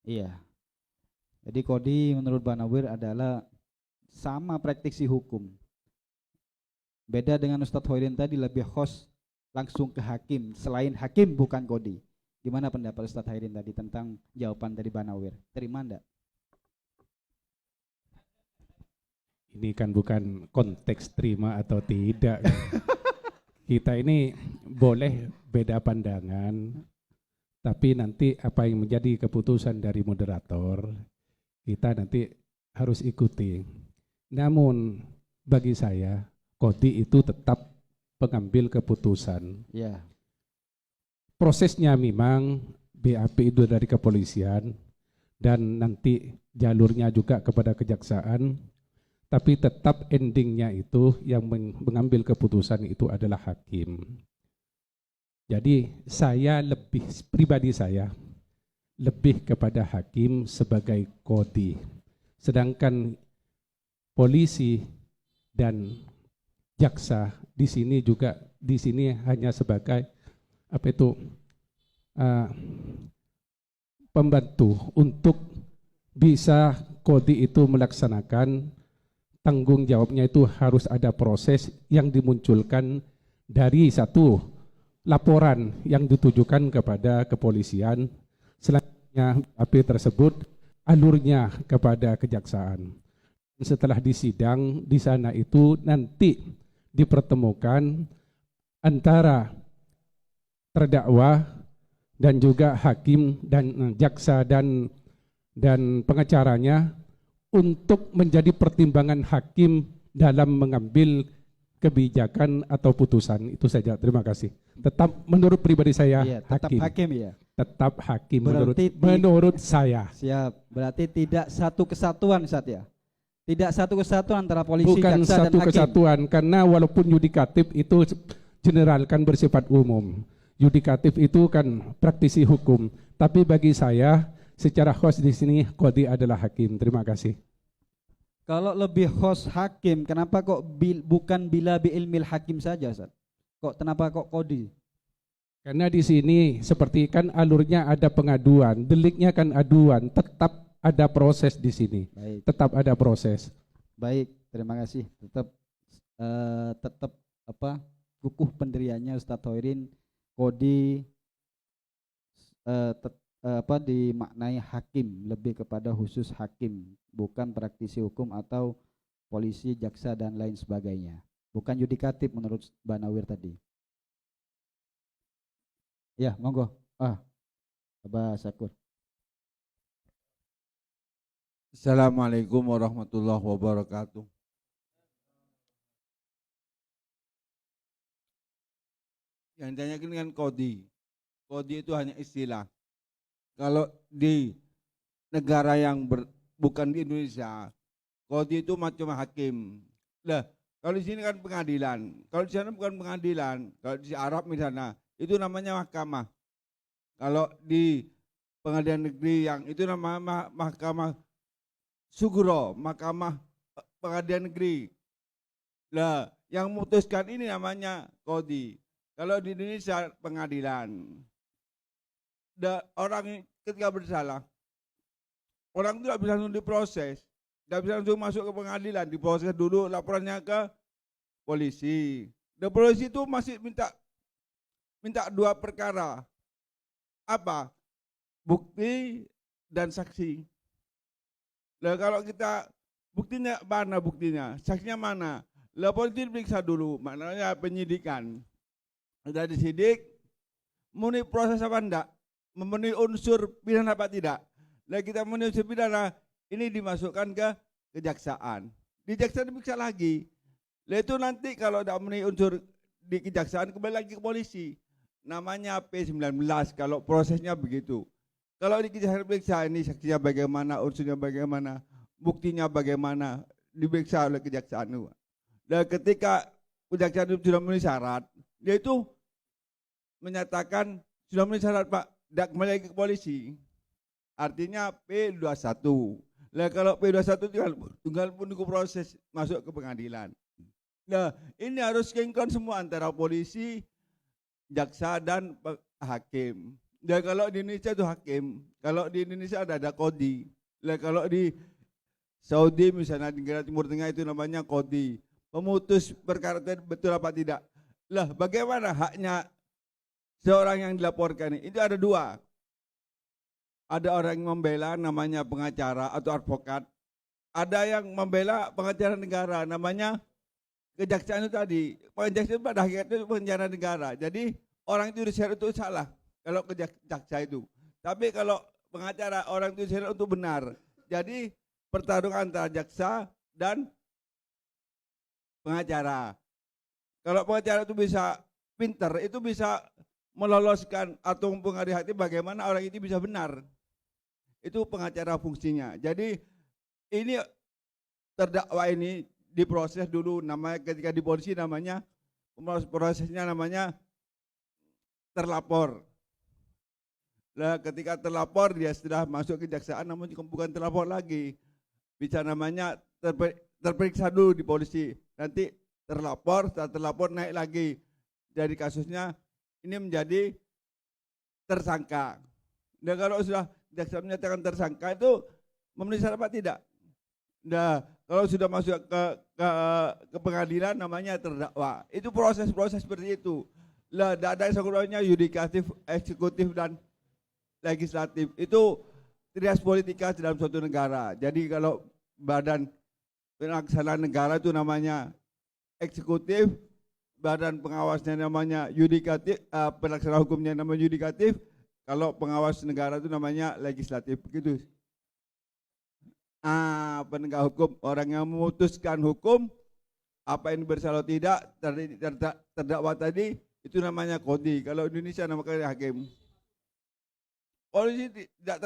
Iya. Jadi kodi menurut Mbak Nawir adalah sama praktisi hukum. Beda dengan Ustadz Hoirin tadi, lebih host langsung ke hakim. Selain hakim bukan kodi. Gimana pendapat Ustadz Hoirin tadi tentang jawaban dari Mbak Nawir? Terima enggak? Ini kan bukan konteks terima atau tidak. Kita ini boleh beda pandangan, tapi nanti apa yang menjadi keputusan dari moderator, kita nanti harus ikuti. Namun bagi saya, kodi itu tetap pengambil keputusan. Ya. Prosesnya memang BAP itu dari kepolisian dan nanti jalurnya juga kepada kejaksaan, tapi tetap endingnya itu yang mengambil keputusan itu adalah hakim. Jadi pribadi saya lebih kepada hakim sebagai kodi, sedangkan polisi dan jaksa di sini hanya sebagai pembantu untuk bisa kodi itu melaksanakan tanggung jawabnya. Itu harus ada proses yang dimunculkan dari satu laporan yang ditujukan kepada kepolisian, selanjutnya AP tersebut alurnya kepada kejaksaan. Setelah disidang di sana itu nanti dipertemukan antara terdakwa dan juga hakim dan jaksa dan dan pengacaranya untuk menjadi pertimbangan hakim dalam mengambil kebijakan atau putusan. Itu saja, terima kasih. Tetap menurut pribadi saya Iya, tetap hakim ya. Tetap hakim Berarti menurut saya. Siap. Berarti tidak satu kesatuan Ustaz ya. Tidak satu kesatuan antara polisi, Bukan jaksa satu dan hakim. kesatuan, karena walaupun yudikatif itu general kan bersifat umum. Yudikatif itu kan praktisi hukum. Tapi bagi saya secara khas di sini qadhi adalah hakim. Terima kasih. Kalau lebih host hakim, kenapa kok bukan bila bi ilmil hakim saja, Ustaz? Kenapa kok qadhi? Karena di sini seperti kan alurnya ada pengaduan, deliknya kan aduan, tetap ada proses di sini. Baik. Tetap ada proses. Baik, terima kasih. Tetap kukuh pendiriannya Ustadz Hoirin, qadhi dimaknai hakim, lebih kepada khusus hakim, bukan praktisi hukum atau polisi, jaksa dan lain sebagainya. Bukan yudikatif menurut Banawir tadi. Ya, monggo. Abah Sakur. Assalamualaikum warahmatullahi wabarakatuh. Yang ditanyakan kan qadhi. Qadhi itu hanya istilah. Kalau di negara yang bukan di Indonesia, qadhi itu macam hakim. Lah, kalau di sini kan pengadilan. Kalau di sana bukan pengadilan. Kalau di Arab misalnya, itu namanya mahkamah. Kalau di pengadilan negeri yang itu namanya mahkamah sugro, mahkamah pengadilan negeri. Lah, yang memutuskan ini namanya qadhi. Kalau di Indonesia pengadilan. Orang ketika bersalah, orang itu tidak bisa langsung diproses, tidak bisa langsung masuk ke pengadilan, diproses dulu laporannya ke polisi. Dan polisi itu masih minta dua perkara, apa? Bukti dan saksi. Nah, kalau kita buktinya mana buktinya, saksinya mana? Lah polisi diperiksa dulu, maknanya penyidikan. Sudah disidik, memenuhi proses apa enggak? Memenuhi unsur pidana apa tidak? Nah, kita memenuhi unsur pidana, ini dimasukkan ke kejaksaan. Di kejaksaan diperiksa lagi. Nah, itu nanti kalau tidak memenuhi unsur di kejaksaan kembali lagi ke polisi. Namanya P19 kalau prosesnya begitu. Kalau di kejaksaan diperiksa ini saksinya bagaimana, unsurnya bagaimana, buktinya bagaimana, diperiksa oleh kejaksaan. Dan ketika kejaksaan itu sudah memenuhi syarat, dia itu menyatakan sudah memenuhi syarat Pak, tidak kembali lagi ke polisi. Artinya P21. Nah, kalau P21 tinggal menunggu proses masuk ke pengadilan. Nah, ini harus sinkron semua antara polisi, jaksa dan hakim. Dan kalau di Indonesia itu hakim, kalau di Indonesia ada qadhi. Nah, kalau di Saudi misalnya di negara Timur Tengah itu namanya qadhi. Memutus perkara betul apa tidak. Lah, bagaimana haknya seorang yang dilaporkan ini? Itu ada dua. Ada orang yang membela namanya pengacara atau advokat. Ada yang membela pengacara negara namanya kejaksaan itu tadi. Kejaksaan itu pada hakikatnya itu pengacara negara. Jadi orang itu diseret itu salah kalau kejaksa itu. Tapi kalau pengacara orang itu diseret untuk benar. Jadi pertarungan antara jaksa dan pengacara. Kalau pengacara itu bisa pinter, itu bisa meloloskan atau mempengaruhi hati bagaimana orang itu bisa benar. Itu pengacara fungsinya. Jadi ini terdakwa ini diproses dulu, namanya ketika di polisi namanya prosesnya namanya terlapor. Nah, ketika terlapor dia sudah masuk ke kejaksaan namun bukan terlapor lagi. Bisa namanya terperiksa dulu di polisi. Nanti terlapor, setelah terlapor naik lagi. Jadi kasusnya ini menjadi tersangka. Nah, kalau sudah jaksa menyatakan tersangka itu memenuhi syarat apa tidak? Nah, kalau sudah masuk ke pengadilan namanya terdakwa. Itu proses-proses seperti itu. Lah, ada yang yudikatif, eksekutif dan legislatif. Itu trias politika dalam suatu negara. Jadi kalau badan pelaksana negara itu namanya eksekutif, badan pengawasnya namanya yudikatif, pelaksana hukumnya namanya yudikatif, kalau pengawas negara itu namanya legislatif. Begitu. penegak hukum, orang yang memutuskan hukum apa yang bersalah tidak terdakwa tadi, itu namanya qadhi. Kalau Indonesia namanya hakim. Polisi tidak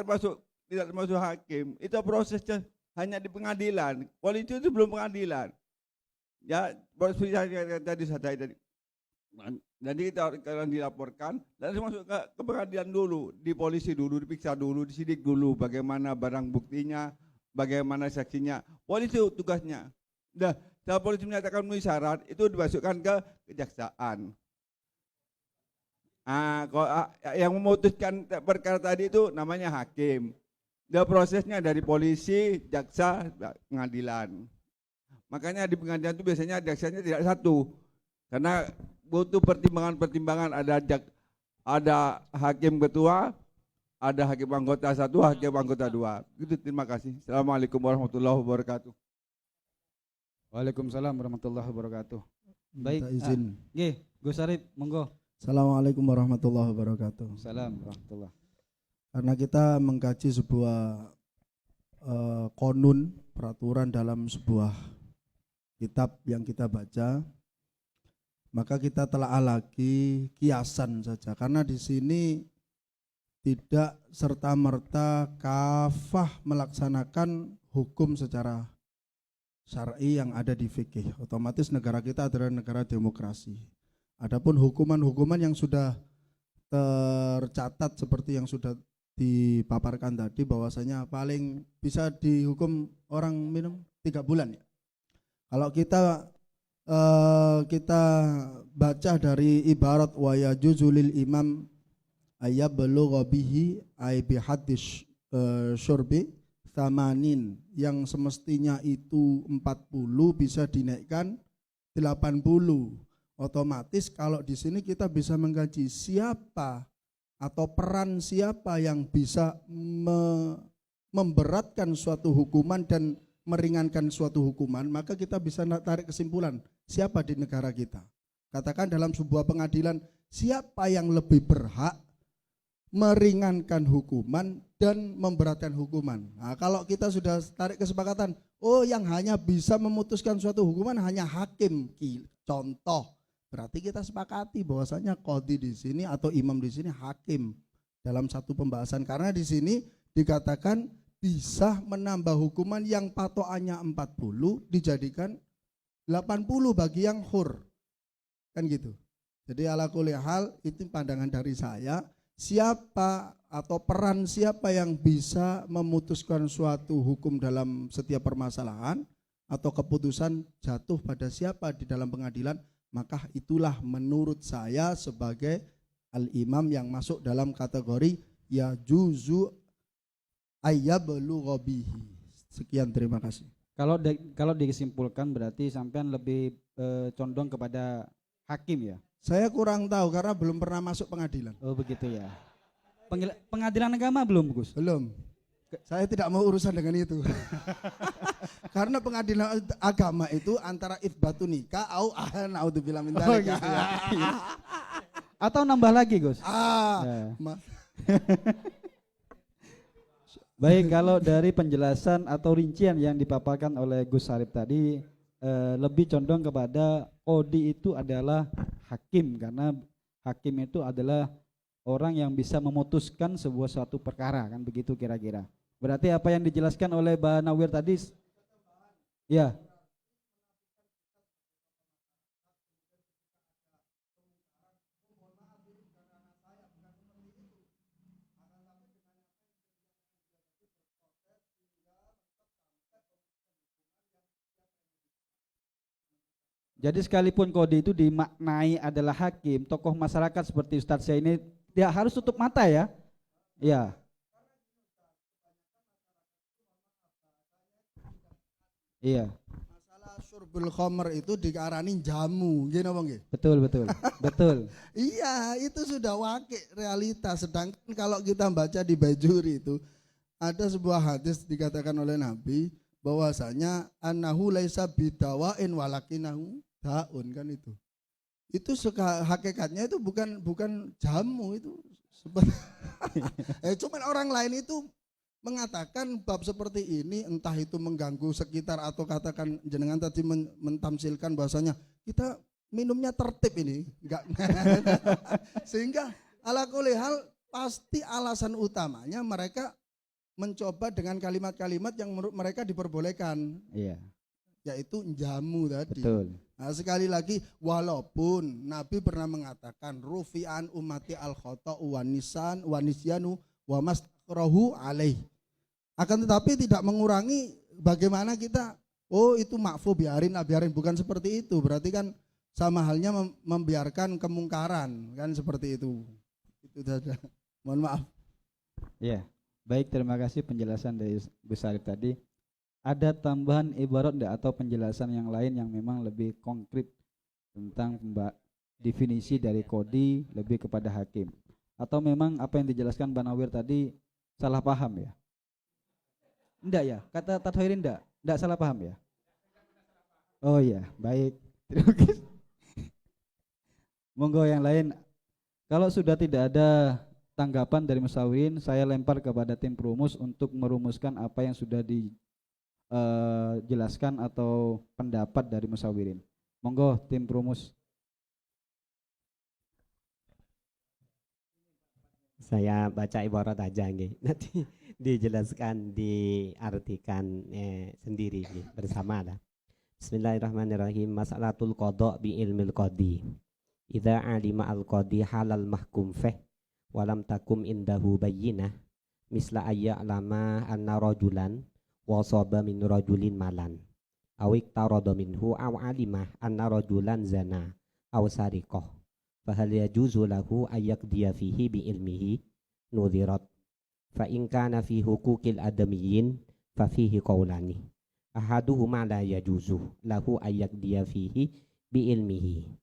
termasuk hakim. Itu prosesnya hanya di pengadilan. Polisi itu belum pengadilan. Ya, seperti saya tadi. Jadi kita akan dilaporkan dan masuk ke pengadilan dulu, di polisi dulu, diperiksa dulu, disidik dulu, bagaimana barang buktinya, bagaimana saksinya. Polisi tugasnya. Dah, setelah polisi menyatakan memenuhi syarat, itu dimasukkan ke kejaksaan. Yang memutuskan perkara tadi itu namanya hakim. Dan prosesnya dari polisi, jaksa, pengadilan. Makanya di pengadilan itu biasanya jaksanya tidak satu, karena butuh pertimbangan-pertimbangan. Ada hakim ketua, ada hakim anggota 1, hakim anggota 2. Gitu, terima kasih. Assalamualaikum warahmatullahi wabarakatuh. Waalaikumsalam warahmatullahi wabarakatuh. Baik, Minta izin. Gus Arif, monggo. Assalamualaikum warahmatullahi wabarakatuh. Salam warahmatullah. Karena kita mengkaji sebuah konun, peraturan dalam sebuah kitab yang kita baca, maka kita telah lagi kiasan saja. Karena di sini tidak serta-merta kafah melaksanakan hukum secara syar'i yang ada di fikih. Otomatis negara kita adalah negara demokrasi. Adapun hukuman-hukuman yang sudah tercatat seperti yang sudah dipaparkan tadi, bahwasanya paling bisa dihukum orang minum 3 bulan ya. Kalau kita baca dari ibarat wa yajuzu lil imam ayablugha bihi ay bihadis syurbi thamanin, yang semestinya itu 40 bisa dinaikkan 80. Otomatis kalau di sini kita bisa mengkaji siapa atau peran siapa yang bisa memberatkan suatu hukuman dan meringankan suatu hukuman, maka kita bisa tarik kesimpulan siapa di negara kita. Katakan dalam sebuah pengadilan, siapa yang lebih berhak meringankan hukuman dan memberatkan hukuman. Nah, kalau kita sudah tarik kesepakatan, oh yang hanya bisa memutuskan suatu hukuman hanya hakim, contoh, berarti kita sepakati bahwasanya qadhi di sini atau imam di sini hakim dalam satu pembahasan, karena di sini dikatakan bisa menambah hukuman yang patokannya 40 dijadikan 80 bagi yang hur. Kan gitu. Jadi ala kulli hal itu pandangan dari saya, siapa atau peran siapa yang bisa memutuskan suatu hukum dalam setiap permasalahan atau keputusan jatuh pada siapa di dalam pengadilan, maka itulah menurut saya sebagai al-imam yang masuk dalam kategori ya juzu ayyablugha bihi. Sekian, terima kasih. Kalau disimpulkan berarti sampean lebih condong kepada hakim ya? Saya kurang tahu karena belum pernah masuk pengadilan. Oh begitu ya. Pengadilan agama belum, Gus? Belum. Saya tidak mau urusan dengan itu. Karena pengadilan agama itu antara ifbatun nikah au naudzubillah min dzalik. Gitu ya. Atau nambah lagi, Gus? Baik, kalau dari penjelasan atau rincian yang dipaparkan oleh Gus Arif tadi, lebih condong kepada qadhi itu adalah hakim, karena hakim itu adalah orang yang bisa memutuskan sebuah suatu perkara, kan begitu kira-kira. Berarti apa yang dijelaskan oleh Mbak Nawir tadi, ya. Jadi sekalipun qadhi itu dimaknai adalah hakim, tokoh masyarakat seperti Ustadz saya ini tidak harus tutup mata ya. Ya. Iya. Masalah syurbul khamr itu diarani jamu, gini apa nggih? Betul, betul. Betul. Iya, itu sudah wakil realitas. Sedangkan kalau kita baca di Bajuri itu ada sebuah hadis dikatakan oleh Nabi bahwasanya annahu laisa bidawain walakinahu daun, kan itu. Itu hakikatnya itu bukan jamu itu. Cuman orang lain itu mengatakan bab seperti ini, entah itu mengganggu sekitar atau katakan jenengan tadi mentamsilkan bahwasanya kita minumnya tertib ini, enggak. Sehingga ala kulli hal pasti alasan utamanya mereka mencoba dengan kalimat-kalimat yang menurut mereka diperbolehkan. Iya. Yaitu jamu tadi. Betul. Nah, sekali lagi, walaupun Nabi pernah mengatakan rufi'an ummati al khota'u wanisyanu wa masrohu alaih. Akan tetapi tidak mengurangi bagaimana kita, oh itu makfu, biarin, bukan seperti itu. Berarti kan sama halnya membiarkan kemungkaran, kan seperti itu. Itu saja. Mohon maaf. Iya. Baik, terima kasih penjelasan dari Bu Sarif tadi. Ada tambahan ibarat enggak atau penjelasan yang lain yang memang lebih konkret tentang definisi dari kodi lebih kepada hakim? Atau memang apa yang dijelaskan Mbak Nawir tadi salah paham ya? Enggak ya? Kata Tathoirin enggak salah paham ya? Oh iya, baik. Terima kasih. Monggo yang lain. Kalau sudah tidak ada tanggapan dari musawirin, saya lempar kepada tim perumus untuk merumuskan apa yang sudah dijelaskan atau pendapat dari musawirin. Monggo tim perumus. Saya baca ibarat aja nggih. Nanti dijelaskan, diartikan sendiri nggih, bersama lah. Bismillahirrahmanirrahim. Mas'alatul qada bi ilmil qadi. Idza alima al qadi halal mahkum fih walam takum indahu bayyinah misla ayya'lama anna rajulan wasaba min rajulin malan awik tarada minhu aw alimah anna rajulan zana aw sariqah fahal yajuzu lahu ayyaqdiya fihi bi ilmihi nudhirat fa in kana fi huquqil adamiyyin fa fihi qawlani ahaduhuma la yajuzu lahu ayyaqdiya fihi bi ilmihi.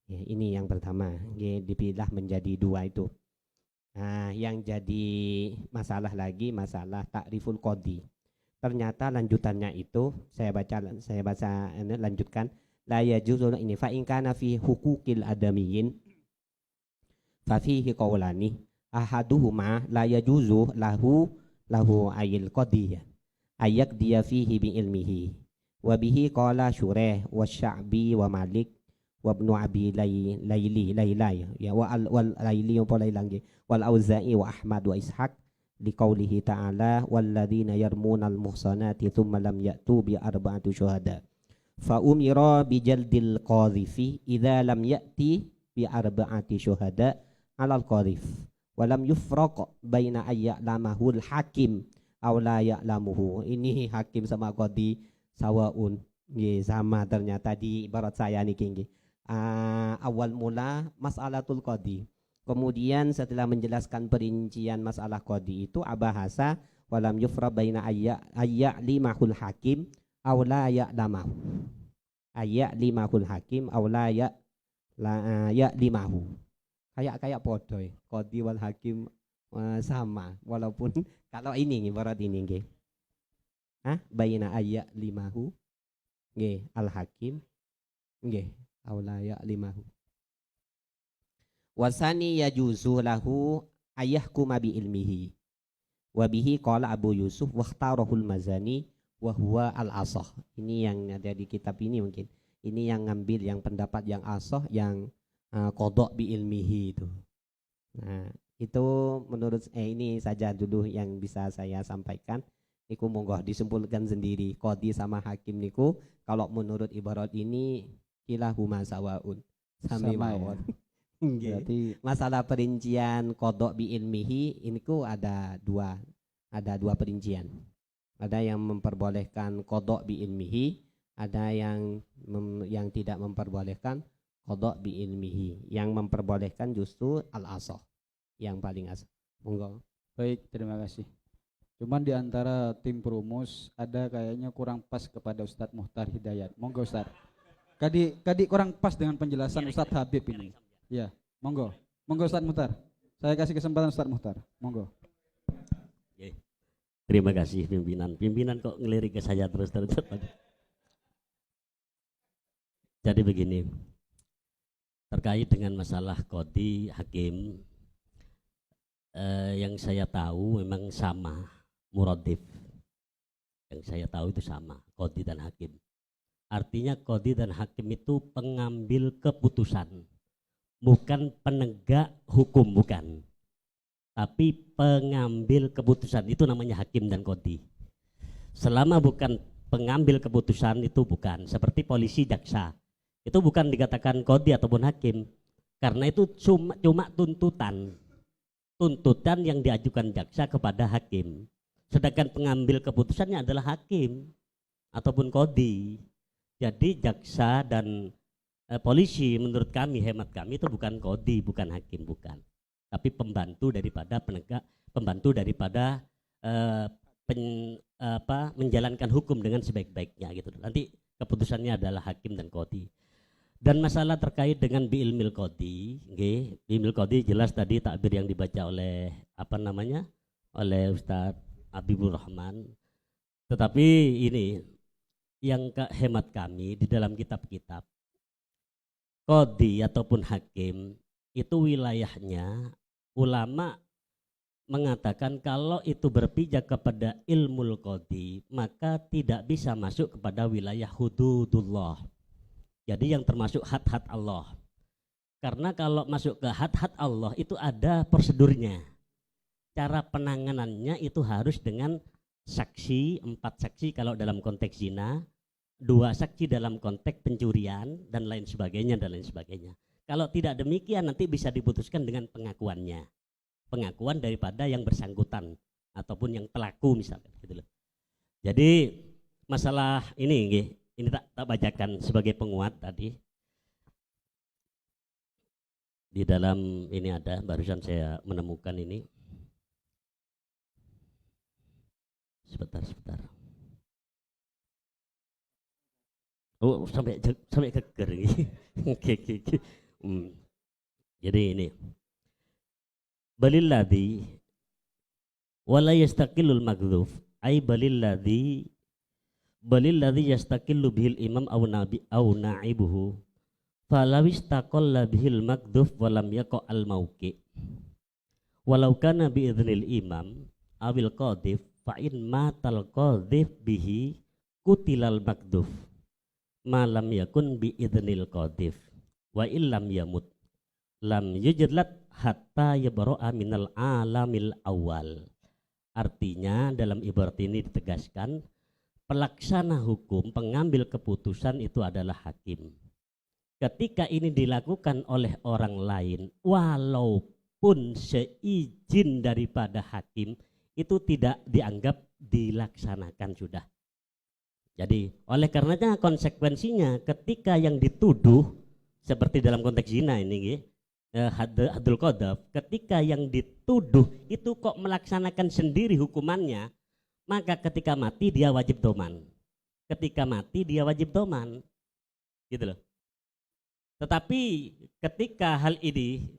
Ya, ini yang pertama, ya, dipilah menjadi dua itu. Nah, yang jadi masalah lagi masalah takriful qadi. Ternyata lanjutannya itu saya baca ini lanjutkan la yajuzu ini fa in kana fi huquqil adamiyyin fa fihi qawlani ahaduhuma la yajuzu lahu ayil qadi ayak dia fihi bi ilmihi wa bihi qala Syureh wa Sya'bi wa Malik wa ibnu Abi Laili ya wal Laili wal Auza'i wa Ahmad wa Ishaq liqaulihi ta'ala walladzina yarmunal muhsanati thumma lam ya'tu bi arba'ati syuhada fa umira bi jaldil qadhifi idza lam ya'ti bi arba'ati syuhada 'alal qadhif wa lam yufraq baina ayya'lamahul hakim aw la ya'lamuhu. Ini hakim sama qadi sawaun, sama ternyata di ibarat saya niki. Awal mula mas'alatul qadi. Kemudian setelah menjelaskan perincian masalah qadi itu abahasa walam yufra baina limahul hakim aw la ya'lamahu. Limahul hakim aw la ya'limahu. Kayak podo qadi wal hakim sama walaupun kalau ini ibarat ini nggih. Baina limahu nggih al hakim nggih aulaya limahu wasani yajuzu lahu ayahkuma bi ilmihi wa bihi qala Abu Yusuf wakhtarahul Mazani wa huwa al asah. Ini yang ada di kitab ini, mungkin ini yang ngambil yang pendapat yang asah yang qada bi ilmihi itu. Nah, itu menurut ini saja dulu yang bisa saya sampaikan. Niku monggo disimpulkan sendiri qadi sama hakim niku kalau menurut ibarat ini kilahuma sawaun, sami mawon. Ya. Berarti masalah perincian qada bi ilmihi ini ku ada dua perincian. Ada yang memperbolehkan qada bi ilmihi, ada yang tidak memperbolehkan qada bi ilmihi. Yang memperbolehkan justru al-asah, yang paling asah. Monggo. Baik, terima kasih. Cuman di antara tim perumus ada kayaknya kurang pas kepada Ustadz Muhtar Hidayat. Monggo Ustadz. Kadi kurang pas dengan penjelasan Ustadz Habib ini. Ya, monggo. Monggo Ustadz Muhtar. Saya kasih kesempatan Ustadz Muhtar. Monggo. Terima kasih pimpinan. Pimpinan kok ngelirik ke saya terus. Jadi begini. Terkait dengan masalah qadi hakim, yang saya tahu memang sama muradif. Yang saya tahu itu sama, qadhi dan hakim. Artinya qadhi dan hakim itu pengambil keputusan, bukan penegak hukum, bukan. Tapi pengambil keputusan, itu namanya hakim dan qadhi. Selama bukan pengambil keputusan itu bukan, seperti polisi, jaksa. Itu bukan dikatakan qadhi ataupun hakim. Karena itu cuma tuntutan yang diajukan jaksa kepada hakim. Sedangkan pengambil keputusannya adalah hakim ataupun qadhi. Jadi jaksa dan polisi menurut kami, hemat kami itu bukan qadhi, bukan hakim, bukan. Tapi pembantu daripada penegak, pembantu daripada menjalankan hukum dengan sebaik-baiknya gitu. Nanti keputusannya adalah hakim dan qadhi. Dan masalah terkait dengan bi'ilmil qadhi, bi'ilmil qadhi jelas tadi takbir yang dibaca oleh oleh Ustadz Habibur Rahman. Tetapi ini yang hemat kami di dalam kitab-kitab, qadhi ataupun hakim itu wilayahnya ulama mengatakan kalau itu berpijak kepada ilmul qadhi maka tidak bisa masuk kepada wilayah hududullah. Jadi yang termasuk had-had Allah. Karena kalau masuk ke had-had Allah itu ada prosedurnya. Cara penanganannya itu harus dengan saksi, 4 saksi kalau dalam konteks zina, 2 saksi dalam konteks pencurian dan lain sebagainya dan lain sebagainya. Kalau tidak demikian nanti bisa diputuskan dengan pengakuannya. Pengakuan daripada yang bersangkutan ataupun yang pelaku misalnya gitu loh. Jadi masalah ini tak bacakan sebagai penguat tadi. Di dalam ini ada, barusan saya menemukan ini. Sebentar. Oh, sampai keker ini. Jadi ini. Balilladzi wala yastaqillul maghdhuf ay balilladzi yastaqillu bihil imam aw na'ibuhu falaw istaqalla bihil maghdhuf walam yaqa al mauqi walau kana bi idznil imam awil qadhif fa in matal qadhif bihi kutilal maghdhuf malam yakun bi idznil qadhif wa illam yamut lam yujadlat hatta yabro'a minal alamil awal. Artinya dalam ibarat ini ditegaskan pelaksana hukum, pengambil keputusan itu adalah hakim. Ketika ini dilakukan oleh orang lain walaupun seizin daripada hakim itu tidak dianggap dilaksanakan sudah. Jadi oleh karenanya konsekuensinya ketika yang dituduh seperti dalam konteks zina ini hadul qadhaf, ketika yang dituduh itu kok melaksanakan sendiri hukumannya, maka ketika mati dia wajib doman. Ketika mati dia wajib doman, gitu loh. Tetapi ketika hal ini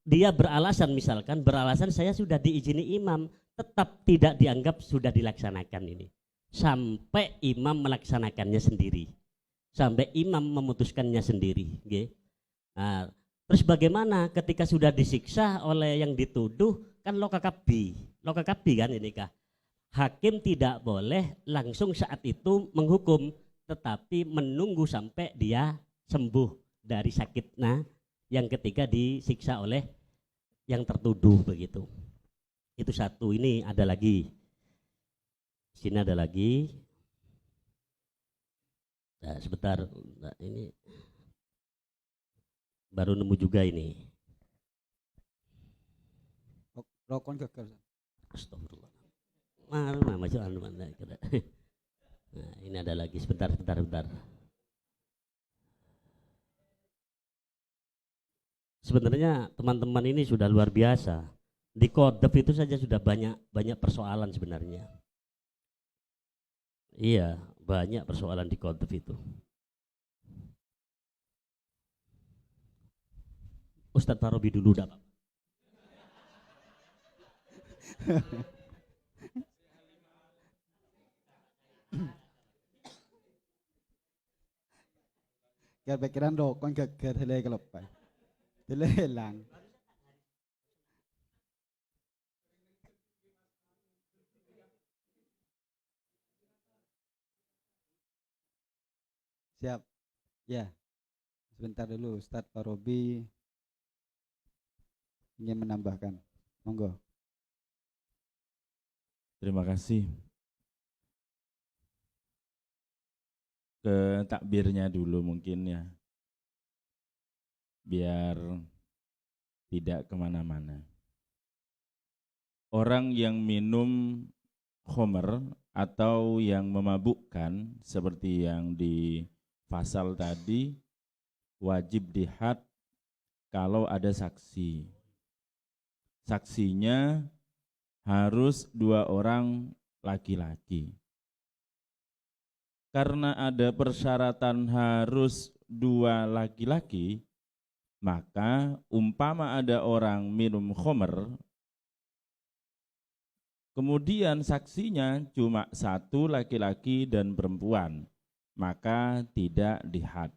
dia beralasan, misalkan beralasan saya sudah diizini imam, tetap tidak dianggap sudah dilaksanakan ini. Sampai imam melaksanakannya sendiri, sampai imam memutuskannya sendiri. Nah, terus bagaimana ketika sudah disiksa oleh yang dituduh, kan lokakabi kan ini kah? Hakim tidak boleh langsung saat itu menghukum, tetapi menunggu sampai dia sembuh dari sakitnya yang ketika disiksa oleh yang tertuduh begitu. Itu satu. Ini ada lagi. Sini ada lagi. Nah, sebentar. Nah, ini baru nemu juga ini. Rokon gagal. Astagfirullah. Nah, ini ada lagi. Sebentar. Sebenarnya teman-teman ini sudah luar biasa. Di Qadhaf itu saja sudah banyak persoalan sebenarnya. Iya, banyak persoalan di Qadhaf itu. Ustadz Farobi dulu dah. Kaya pikiran rokon gagal hele kelopai. Hele hilang. Siap. Ya. Sebentar dulu Ustadz Farobi ingin menambahkan. Monggo. Terima kasih. Ke takbirnya dulu mungkin ya, biar tidak kemana-mana. Orang yang minum khomer atau yang memabukkan seperti yang di pasal tadi wajib dihad kalau ada saksi. Saksinya harus 2 orang laki-laki. Karena ada persyaratan harus 2 laki-laki, maka umpama ada orang minum khomer, kemudian saksinya cuma 1 laki-laki dan perempuan, maka tidak dihad.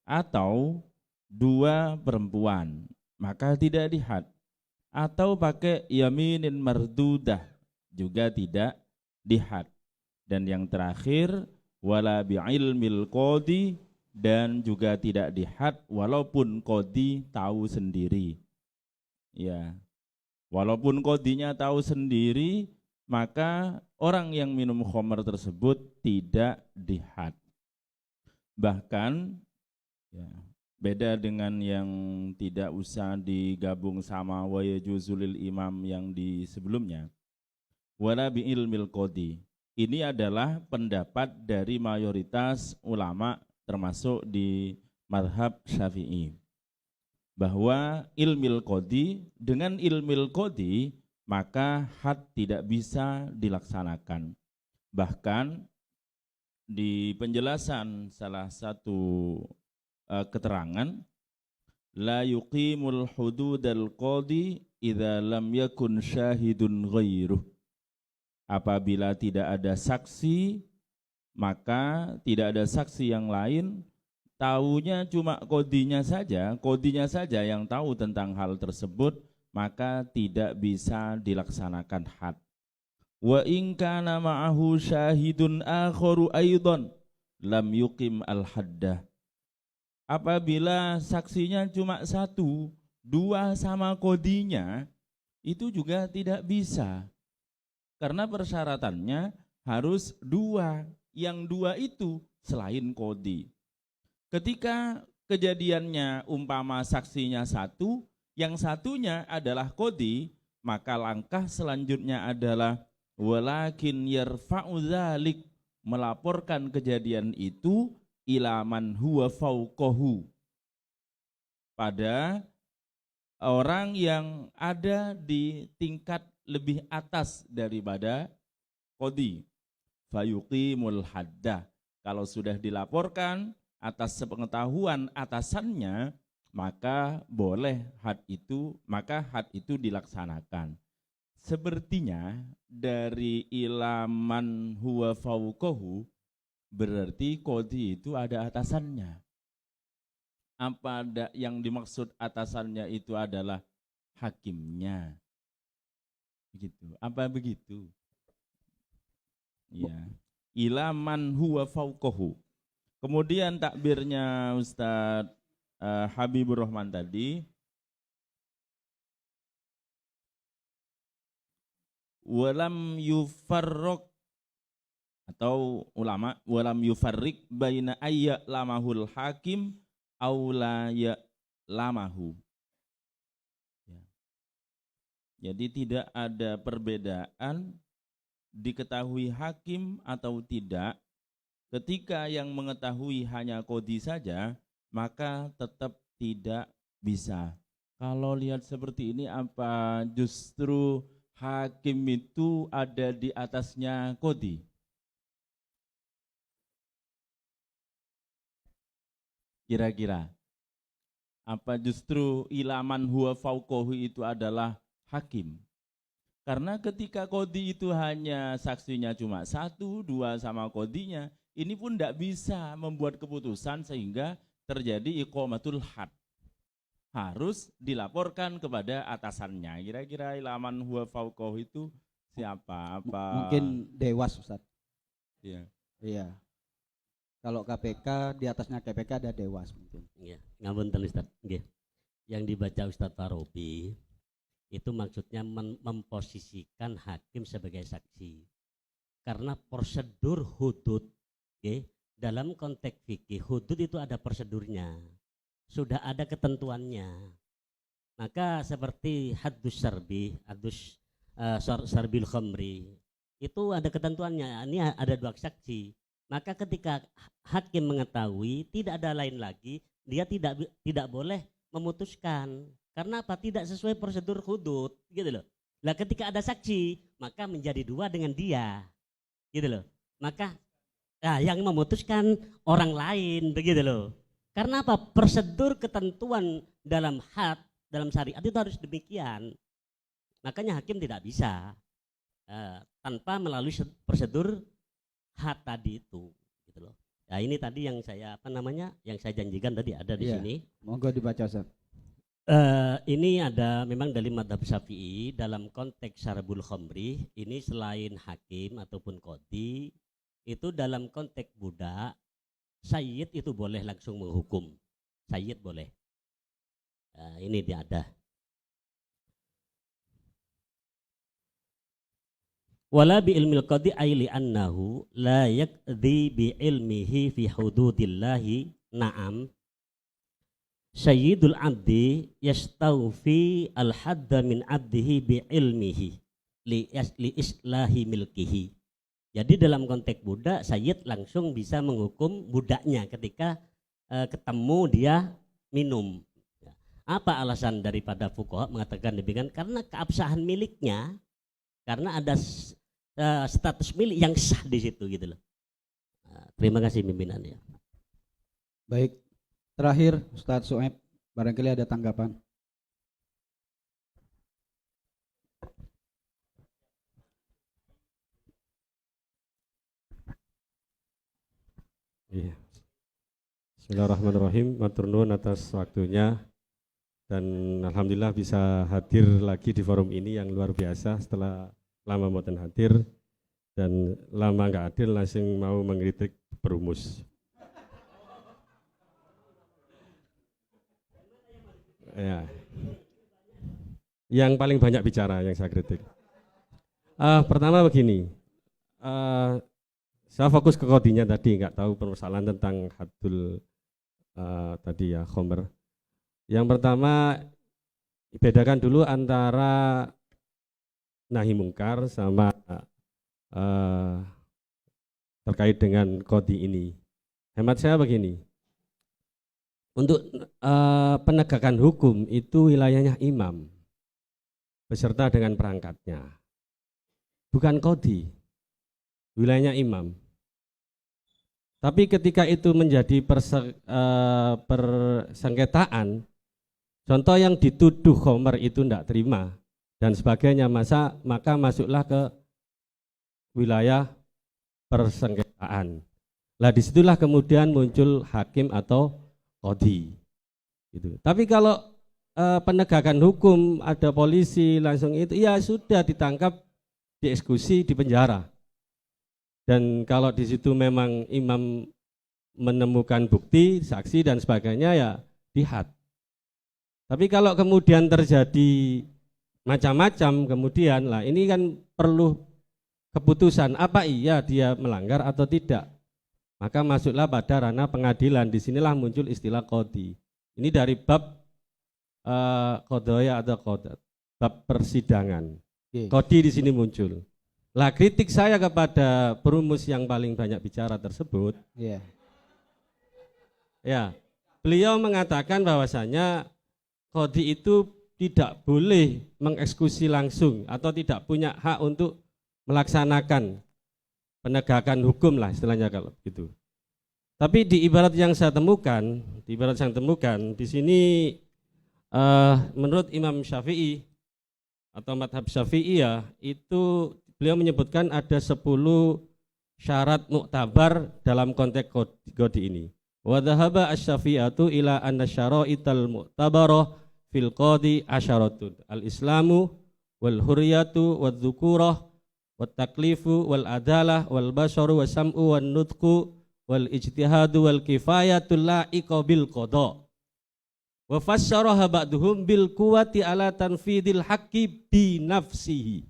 Atau 2 perempuan, maka tidak dihad. Atau pakai yaminin mardudah, juga tidak dihad. Dan yang terakhir, wala bi'ilmil qadi, dan juga tidak dihad walaupun qadi tahu sendiri. Ya. Walaupun qadinya tahu sendiri, maka orang yang minum khamr tersebut tidak dihad. Bahkan ya, beda dengan yang tidak usah digabung sama wa yajuzulil imam yang di sebelumnya. Wala bi'ilmil qadi. Ini adalah pendapat dari mayoritas ulama termasuk di mazhab Syafi'i, bahwa ilmil qadi, dengan ilmil qadi maka had tidak bisa dilaksanakan. Bahkan di penjelasan salah satu keterangan, la yuqimul hududal qadi idza lam yakun syahidun ghairuh. Apabila tidak ada saksi, maka tidak ada saksi yang lain, taunya cuma qadinya saja yang tahu tentang hal tersebut, maka tidak bisa dilaksanakan had. Wa in kana ma'ahu syahidun akharu aidan lam yuqim al-haddah. Apabila saksinya cuma 1, 2 sama qadinya, itu juga tidak bisa. Karena persyaratannya harus 2, yang 2 itu selain qadi. Ketika kejadiannya umpama saksinya 1, yang satunya adalah qadi, maka langkah selanjutnya adalah walakin yarfa'u dzalik, melaporkan kejadian itu ila man huwa fauqahu, pada orang yang ada di tingkat lebih atas daripada qadi. Fayuqimul haddah. Kalau sudah dilaporkan atas sepengetahuan atasannya, maka boleh had itu dilaksanakan. Sepertinya dari ilaman huwa fauqahu berarti qadi itu ada atasannya. Apa yang dimaksud atasannya itu adalah hakimnya? Begitu. Apa begitu? Ya. Ilaman huwa fauqahu. Kemudian takbirnya Ustadz Habibur Rahman tadi, walam yufarraq, atau ulama walam yufarriq baina ayya lamahul hakim aula ya lamahu. Jadi tidak ada perbedaan diketahui hakim atau tidak. Ketika yang mengetahui hanya qadi saja, maka tetap tidak bisa. Kalau lihat seperti ini, apa justru hakim itu ada di atasnya qadi? Kira-kira apa justru ilaman huwa fauqahu itu adalah hakim? Karena ketika qadi itu hanya saksinya cuma 1, 2 sama qadinya, ini pun tidak bisa membuat keputusan sehingga terjadi iqamatul had. Harus dilaporkan kepada atasannya. Kira-kira ilaman huwa fauqahu itu siapa? Apa? Mungkin dewas, Ustaz. Iya. Iya. Kalau KPK di atasnya KPK ada Dewas mungkin. Iya, ngapunten Ustaz. Nggih. Yang dibaca Ustaz Farobi itu maksudnya memposisikan hakim sebagai saksi. Karena prosedur hudud, okay, dalam konteks fikih hudud itu ada prosedurnya, sudah ada ketentuannya. Maka seperti haddus sarbi, sarbil khamri, itu ada ketentuannya. Ini ada 2 saksi. Maka ketika hakim mengetahui tidak ada lain lagi, dia tidak boleh memutuskan. Karena apa? Tidak sesuai prosedur hudud, gitu loh. Nah, ketika ada saksi, maka menjadi 2 dengan dia, gitu loh. Maka yang memutuskan orang lain, begitu loh. Karena apa? Prosedur ketentuan dalam dalam syariat itu harus demikian. Makanya hakim tidak bisa tanpa melalui prosedur tadi itu, gitu loh. Nah, ini tadi yang saya yang saya janjikan tadi ada di sini. Monggo dibaca, Ustaz. Ini ada memang dari madhab Syafi'i dalam konteks syarbul khamri. Ini selain hakim ataupun qadhi, itu dalam konteks budak, sayyid itu boleh langsung menghukum. Sayyid boleh. Ini dia ada. Wala bi ilmil qadhi ayli annahu la yakdhi bi ilmihi fi hududillahi na'am sayyidul abdi yastawfi al hadda min abdihi bi ilmihi li islahi milkihi. Jadi dalam konteks budak, sayyid langsung bisa menghukum budaknya ketika ketemu dia minum. Apa alasan daripada fuqaha mengatakan demikian? Karena keabsahan miliknya, karena ada status milik yang sah di situ, gitu loh. Terima kasih pimpinannya. Baik, terakhir Ustadz Su'aib, barangkali ada tanggapan. Iya. Bismillahirrahmanirrahim. Matur nuwun atas waktunya dan alhamdulillah bisa hadir lagi di forum ini yang luar biasa setelah lama mboten hadir dan lama nggak hadir langsung mau mengkritik Perumus. Ya. Yang paling banyak bicara yang saya kritik. Pertama begini, saya fokus ke kodinya tadi, nggak tahu permasalahan tentang haddul tadi ya khomer. Yang pertama, bedakan dulu antara nahi mungkar sama terkait dengan kodi ini. Hemat saya begini, untuk penegakan hukum itu wilayahnya imam beserta dengan perangkatnya, bukan kodi, wilayahnya imam. Tapi ketika itu menjadi persengketaan, contoh yang dituduh khomer itu tidak terima dan sebagainya, maka masuklah ke wilayah persengketaan. Lah disitulah kemudian muncul hakim atau qadhi. Gitu. Tapi kalau penegakan hukum ada polisi langsung itu, ya sudah ditangkap, dieksekusi, dipenjara. Dan kalau di situ memang imam menemukan bukti, saksi dan sebagainya, ya dihad. Tapi kalau kemudian terjadi macam-macam kemudian, lah ini kan perlu keputusan apa iya dia melanggar atau tidak. Maka masuklah pada ranah pengadilan. Disinilah muncul istilah qadhi. Ini dari bab qadaya atau qadat, bab persidangan. Qadhi di sini muncul. Lah kritik saya kepada Perumus yang paling banyak bicara tersebut, ya beliau mengatakan bahwasanya qadhi itu tidak boleh mengeksekusi langsung atau tidak punya hak untuk melaksanakan penegakan hukum lah istilahnya kalau gitu. Tapi di ibarat yang saya temukan, di sini menurut Imam Syafi'i atau madhab Syafi'iyah itu beliau menyebutkan ada 10 syarat muktabar dalam konteks qadhi ini. Wa dhahaba asy-Syafi'atu ila anna syara'ital mu'tabarah fil qadhi asyaratun. Al-islamu wal hurriyatu wadz-dzukurah wat taklifu wal adalah wal basharu wasam'u wan nutqu wal ijtihadu wal kifayatul la'iqa bil qada. Wa fassaraha ba'duhum bil quwwati ala tanfidil haqqi bi nafsihi.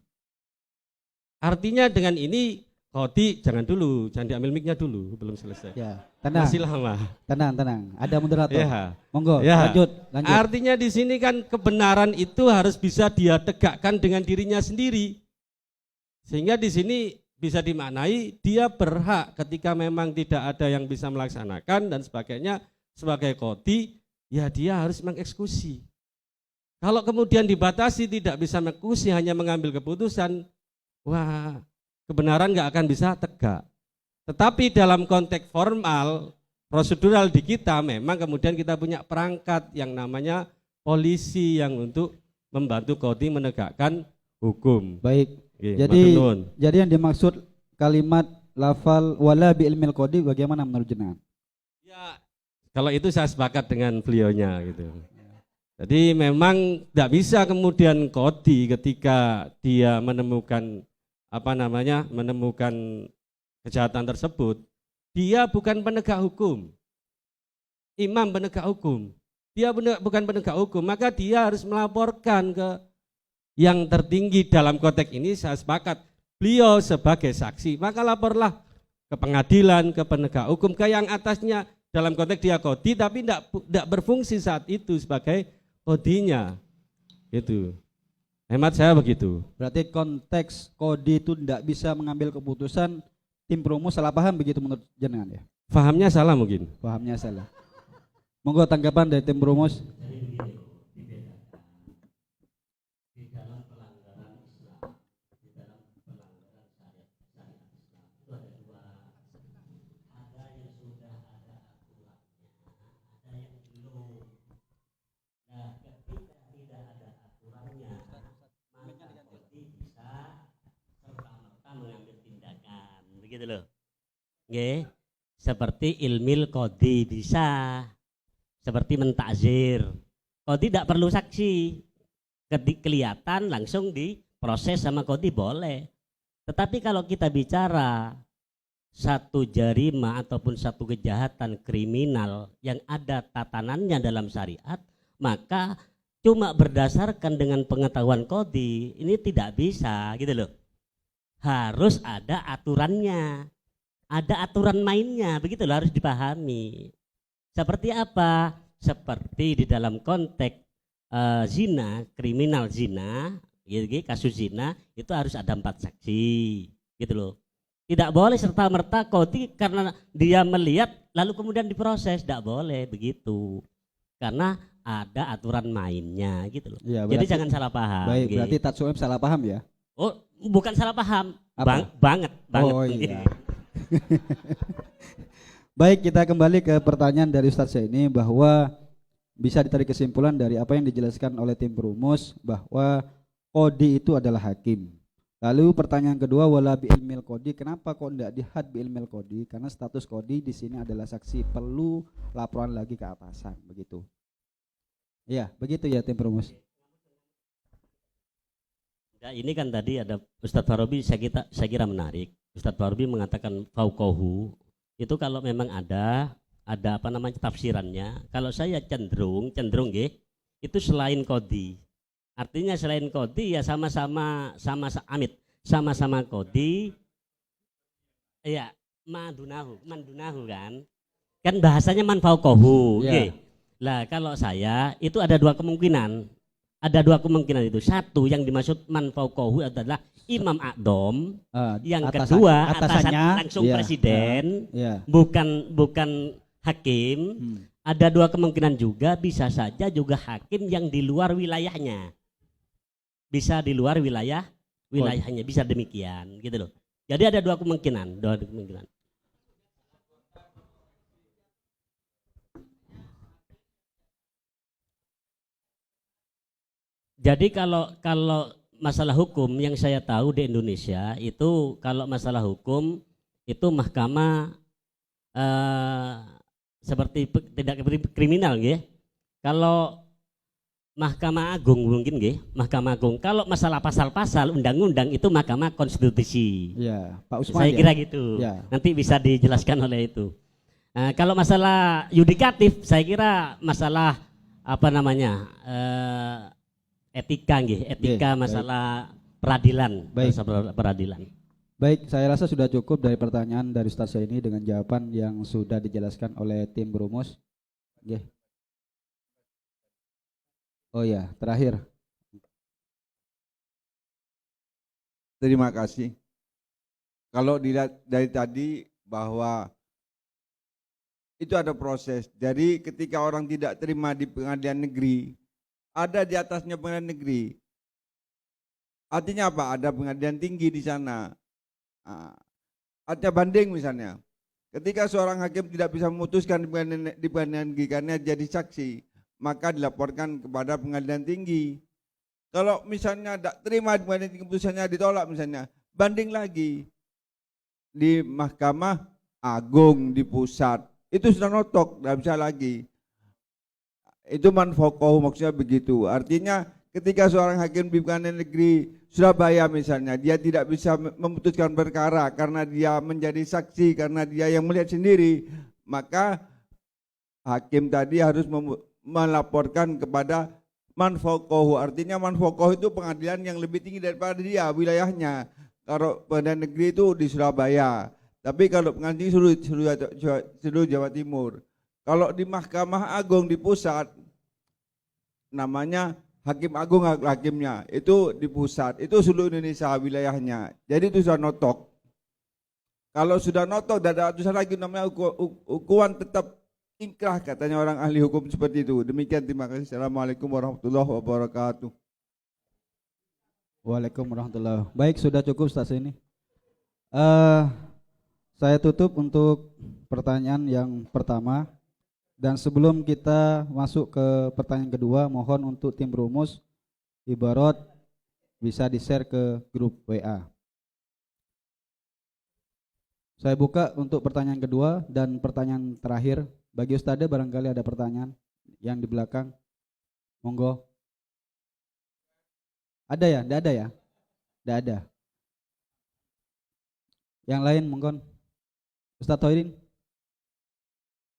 Artinya dengan ini qadhi jangan dulu, jangan diambil mic-nya dulu, belum selesai. Ya, tenang. Masih lama. Tenang. Ada moderator. Ya. Monggo, Ya. lanjut. Artinya di sini kan kebenaran itu harus bisa dia tegakkan dengan dirinya sendiri. Sehingga di sini bisa dimaknai dia berhak ketika memang tidak ada yang bisa melaksanakan dan sebagainya sebagai qadhi, ya dia harus mengeksekusi. Kalau kemudian dibatasi tidak bisa mengeksekusi, hanya mengambil keputusan, wah kebenaran nggak akan bisa tegak. Tetapi dalam konteks formal, prosedural di kita memang kemudian kita punya perangkat yang namanya polisi yang untuk membantu qadhi menegakkan hukum. Baik. Oke, jadi yang dimaksud kalimat lafal wala bi ilmil qadhi bagaimana menurut jenengan? Ya, kalau itu saya sepakat dengan beliaunya gitu. Jadi memang tidak bisa kemudian qadhi ketika dia menemukan menemukan kejahatan tersebut, dia bukan penegak hukum. Imam penegak hukum. Dia bukan penegak hukum, maka dia harus melaporkan ke yang tertinggi. Dalam konteks ini saya sepakat, beliau sebagai saksi, maka laporlah ke pengadilan, ke penegak hukum, ke yang atasnya. Dalam konteks dia qadhi tapi tidak berfungsi saat itu sebagai qadhinya. Gitu. Hemat saya begitu. Berarti konteks qadhi itu tidak bisa mengambil keputusan, tim perumus salah paham begitu menurut jenengan ya? Fahamnya salah mungkin. Fahamnya salah. Monggo tanggapan dari tim perumus. Begitu loh. Nggih. Seperti ilmil qadhi bisa. Seperti mentakzir. Qadhi tidak perlu saksi. Kelihatan langsung diproses sama qadhi boleh. Tetapi kalau kita bicara satu jarima ataupun satu kejahatan kriminal yang ada tatanannya dalam syariat, maka cuma berdasarkan dengan pengetahuan qadhi ini tidak bisa gitu loh. Harus ada aturannya, ada aturan mainnya, begitu loh, harus dipahami. Seperti apa? Seperti di dalam konteks zina, kriminal zina, kasus zina itu harus ada 4 saksi, gitu loh. Tidak boleh serta merta qadhi karena dia melihat lalu kemudian diproses, tidak boleh begitu, karena ada aturan mainnya, gitu loh. Ya, jadi jangan salah paham. Baik, berarti Tatsuem salah paham ya? Oh, bukan salah paham, banget. Oh iya. Baik, kita kembali ke pertanyaan dari Ustadz ini bahwa bisa ditarik kesimpulan dari apa yang dijelaskan oleh tim perumus bahwa qadhi itu adalah hakim. Lalu pertanyaan kedua, wala bi ilmil qadhi, kenapa kok tidak dihad bi ilmil qadhi? Karena status qadhi di sini adalah saksi, perlu laporan lagi ke atasan, begitu. Ya, begitu ya tim perumus. Nah, ini kan tadi ada Ustadz Farabi, saya kira menarik. Ustadz Farabi mengatakan fauqahu itu kalau memang ada tafsirannya. Kalau saya cenderung itu selain qadhi. Artinya selain qadhi ya sama-sama qadhi. Ya, mandunahu kan. Kan bahasanya man fauqahu, nggih. Lah kalau saya itu ada dua kemungkinan. Ada dua kemungkinan itu. Satu yang dimaksud man fauqahu adalah imam a'dham. Yang kedua atasannya langsung presiden. Bukan hakim. Ada dua kemungkinan juga, bisa saja juga hakim yang di luar wilayahnya. Bisa di luar wilayahnya, bisa demikian gitu loh. Jadi ada dua kemungkinan. Jadi kalau masalah hukum yang saya tahu di Indonesia itu, kalau masalah hukum itu mahkamah seperti tidak kriminal nggih. Kalau Mahkamah Agung mungkin nggih, Mahkamah Agung. Kalau masalah pasal-pasal undang-undang itu Mahkamah Konstitusi. Ya, Pak Usman. Saya kira gitu. Ya. Nanti bisa dijelaskan oleh itu. Kalau masalah yudikatif, saya kira masalah apa namanya etika, etika masalah peradilan, peradilan. Baik, saya rasa sudah cukup dari pertanyaan dari Ustaz ini dengan jawaban yang sudah dijelaskan oleh tim berumus. Oh ya, terakhir. Terima kasih. Kalau dilihat dari tadi bahwa itu ada proses. Jadi ketika orang tidak terima di pengadilan negeri, ada di atasnya pengadilan negeri. Artinya apa? Ada pengadilan tinggi di sana. Ada banding misalnya. Ketika seorang hakim tidak bisa memutuskan di pengadilan negeri karena jadi saksi, maka dilaporkan kepada pengadilan tinggi. Kalau misalnya tidak terima di pengadilan tinggi, putusannya ditolak misalnya, banding lagi di Mahkamah Agung di pusat. Itu sudah notok, tidak bisa lagi. Itu manfokoh, maksudnya begitu. Artinya ketika seorang hakim di pengadilan negeri Surabaya misalnya, dia tidak bisa memutuskan perkara karena dia menjadi saksi, karena dia yang melihat sendiri, maka hakim tadi harus melaporkan kepada manfokoh. Artinya manfokoh itu pengadilan yang lebih tinggi daripada dia wilayahnya. Kalau pengadilan negeri itu di Surabaya, tapi kalau pengadilan tinggi seluruh Jawa Timur. Kalau di Mahkamah Agung di pusat, namanya Hakim Agung hakimnya, itu di pusat, itu seluruh Indonesia wilayahnya. Jadi itu sudah notok. Kalau sudah notok, tidak ada utusan lagi, namanya hukuman tetap ingkrah, katanya orang ahli hukum seperti itu. Demikian, terima kasih. Assalamualaikum warahmatullahi wabarakatuh. Waalaikumsalam warahmatullahi wabarakatuh. Baik, sudah cukup Ustaz ini. Saya tutup untuk pertanyaan yang pertama. Dan sebelum kita masuk ke pertanyaan kedua, mohon untuk tim berumus ibarat bisa di-share ke grup WA. Saya buka untuk pertanyaan kedua dan pertanyaan terakhir. Bagi Ustadzah barangkali ada pertanyaan yang di belakang. Monggo. Ada ya? Tidak ada ya? Tidak ada. Yang lain monggo. Ustadz Thoirin,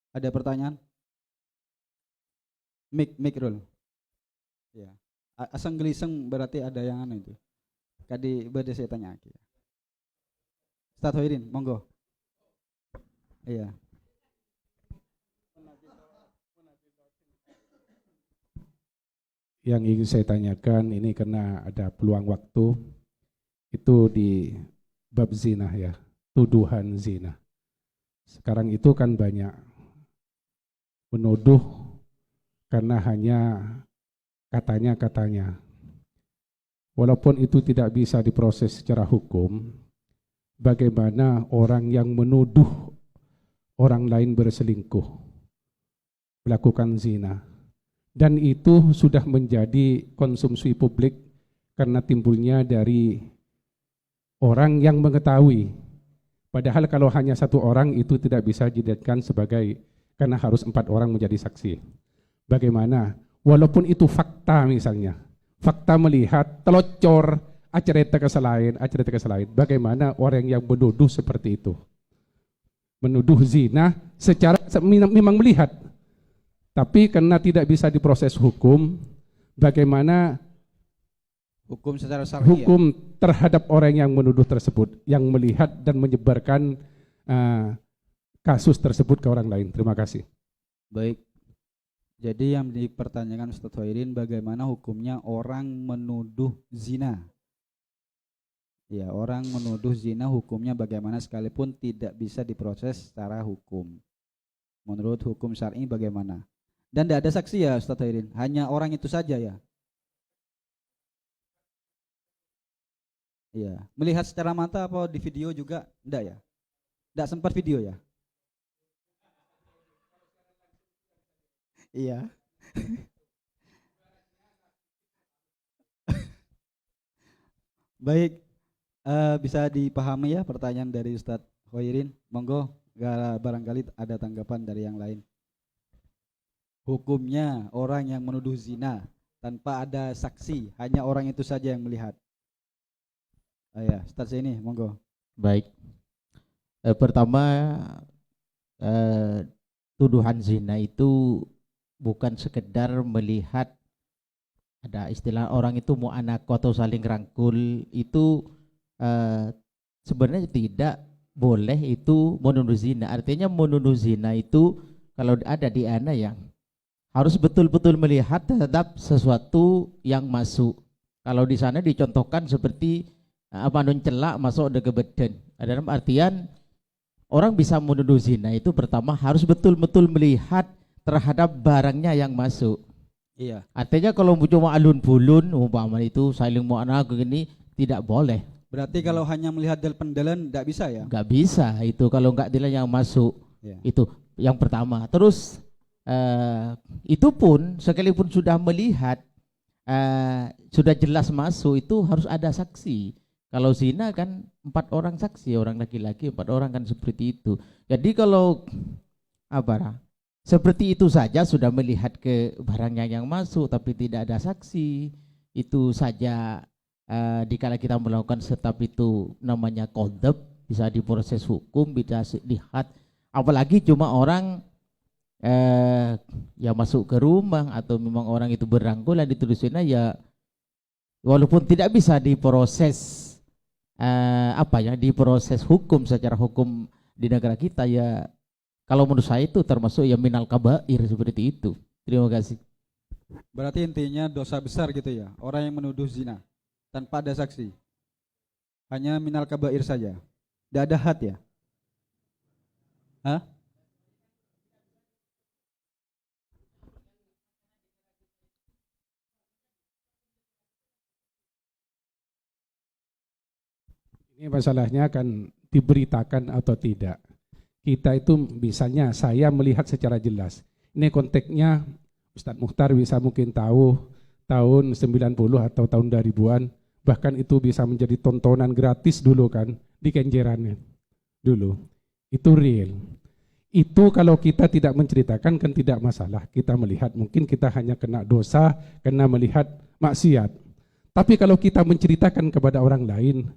ada pertanyaan? Mic roll. Ya. Asang geliseng berarti ada yang aneh itu. Kadi bade saya tanya. Ustaz Hoirin, monggo. Iya. Yang ingin saya tanyakan ini karena ada peluang waktu, itu di bab zina ya, tuduhan zina. Sekarang itu kan banyak menuduh karena hanya katanya. Walaupun itu tidak bisa diproses secara hukum, bagaimana orang yang menuduh orang lain berselingkuh, melakukan zina, dan itu sudah menjadi konsumsi publik karena timbulnya dari orang yang mengetahui. Padahal kalau hanya satu orang itu tidak bisa dijadikan sebagai, karena harus 4 orang menjadi saksi. Bagaimana? Walaupun itu fakta misalnya, fakta melihat telocor acerita kesalahan, bagaimana orang yang menuduh seperti itu? Menuduh zina secara memang melihat, tapi karena tidak bisa diproses hukum, bagaimana hukum secara syar'i hukum terhadap orang yang menuduh tersebut, yang melihat dan menyebarkan kasus tersebut ke orang lain? Terima kasih. Baik. Jadi yang dipertanyakan Ustaz Hoirin, bagaimana hukumnya orang menuduh zina? Ya, orang menuduh zina hukumnya bagaimana sekalipun tidak bisa diproses secara hukum. Menurut hukum syar'i bagaimana? Dan tidak ada saksi ya Ustaz Hoirin, hanya orang itu saja ya? Iya, melihat secara mata apa di video juga? Enggak ya? Enggak sempat video ya? Iya. Baik, bisa dipahami ya pertanyaan dari Ustadz Hoirin. Monggo, barangkali ada tanggapan dari yang lain. Hukumnya orang yang menuduh zina tanpa ada saksi, hanya orang itu saja yang melihat. Ya, Ustadz ini, monggo. Baik. Pertama, tuduhan zina itu bukan sekedar melihat ada istilah orang itu mu'anaqah atau saling rangkul, itu sebenarnya tidak boleh itu menuduh zina. Artinya menuduh zina itu kalau ada di ana yang harus betul-betul melihat terhadap sesuatu yang masuk. Kalau di sana dicontohkan seperti apa nun celak masuk ke beden. Dalam artian orang bisa menuduh zina itu pertama harus betul-betul melihat terhadap barangnya yang masuk. Iya. Artinya kalau cuma alun-bulun umpama itu saling mu'anaqah gini tidak boleh. Berarti kalau hanya melihat dari pendelan tidak bisa ya? Nggak bisa itu kalau nggak dilihat yang masuk. Iya. Itu yang pertama. Terus itu pun sekalipun sudah melihat sudah jelas masuk itu harus ada saksi. Kalau zina kan 4 orang saksi, orang laki-laki 4 orang kan seperti itu. Jadi kalau seperti itu saja sudah melihat ke barangnya yang masuk tapi tidak ada saksi, itu saja dikala kita melakukan setap itu namanya qadhaf, bisa diproses hukum, bisa lihat. Apalagi cuma orang ya masuk ke rumah atau memang orang itu berangkulan dituduh zina, ya walaupun tidak bisa diproses diproses hukum secara hukum di negara kita, ya kalau menurut saya itu termasuk ya minal kabair seperti itu. Terima kasih. Berarti intinya dosa besar gitu ya, orang yang menuduh zina tanpa ada saksi. Hanya minal kabair saja. Tidak ada had ya? Hah? Ini masalahnya akan diberitakan atau tidak. Kita itu misalnya saya melihat secara jelas. Ini konteksnya Ustadz Mukhtar bisa mungkin tahu tahun 90 atau tahun 2000-an, bahkan itu bisa menjadi tontonan gratis dulu kan di Kenjeran dulu. Itu real. Itu kalau kita tidak menceritakan kan tidak masalah. Kita melihat mungkin kita hanya kena dosa karena melihat maksiat. Tapi kalau kita menceritakan kepada orang lain,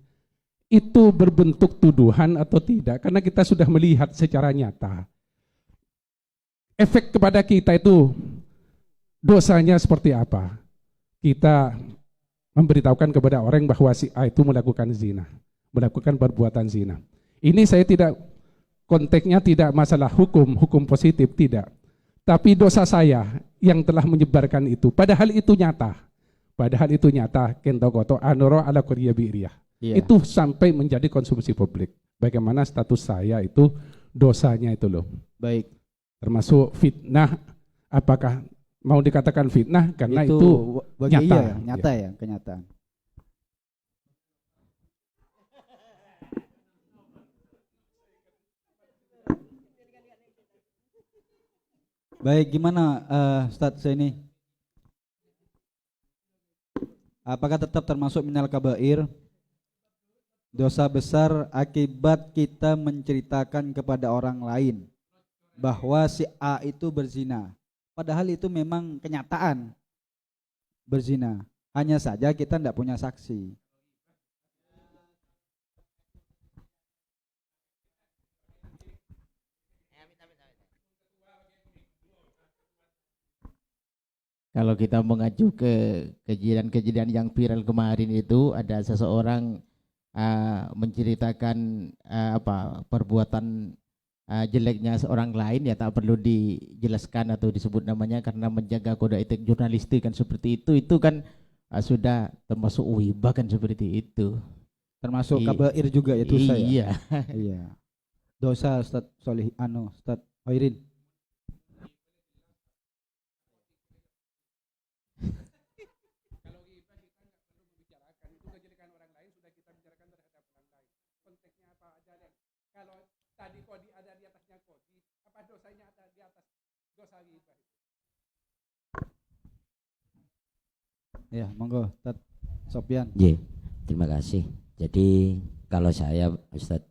itu berbentuk tuduhan atau tidak, karena kita sudah melihat secara nyata. Efek kepada kita itu dosanya seperti apa? Kita memberitahukan kepada orang bahwa si A itu melakukan zina, melakukan perbuatan zina. Ini saya tidak, konteksnya tidak masalah hukum positif, tidak. Tapi dosa saya yang telah menyebarkan itu, padahal itu nyata. Kentokoto anoro ala kuriya bi'riyah. Iya. Itu sampai menjadi konsumsi publik. Bagaimana status saya itu dosanya itu loh. Baik. Termasuk fitnah, apakah mau dikatakan fitnah karena itu nyata. Iya, nyata ya, kenyataan. Baik, gimana Ustadz ini? Apakah tetap termasuk minal kabair? Dosa besar akibat kita menceritakan kepada orang lain bahwa si A itu berzina. Padahal itu memang kenyataan berzina. Hanya saja kita tidak punya saksi. Kalau kita mengacu ke kejadian-kejadian yang viral kemarin itu, ada seseorang menceritakan perbuatan jeleknya seorang lain, ya tak perlu dijelaskan atau disebut namanya karena menjaga kode etik jurnalistik kan seperti itu kan sudah termasuk wibah kan seperti itu. Termasuk kabair juga ya dosa ya. Iya. Iya. Dosa Ustadz Ustadz Hoirin. Tadi kodi ada di atasnya kodi, apa dosanya ada di atas dosa ghibah? Ya, monggo Ustaz Sofyan. Iya, terima kasih. Jadi kalau saya Ustaz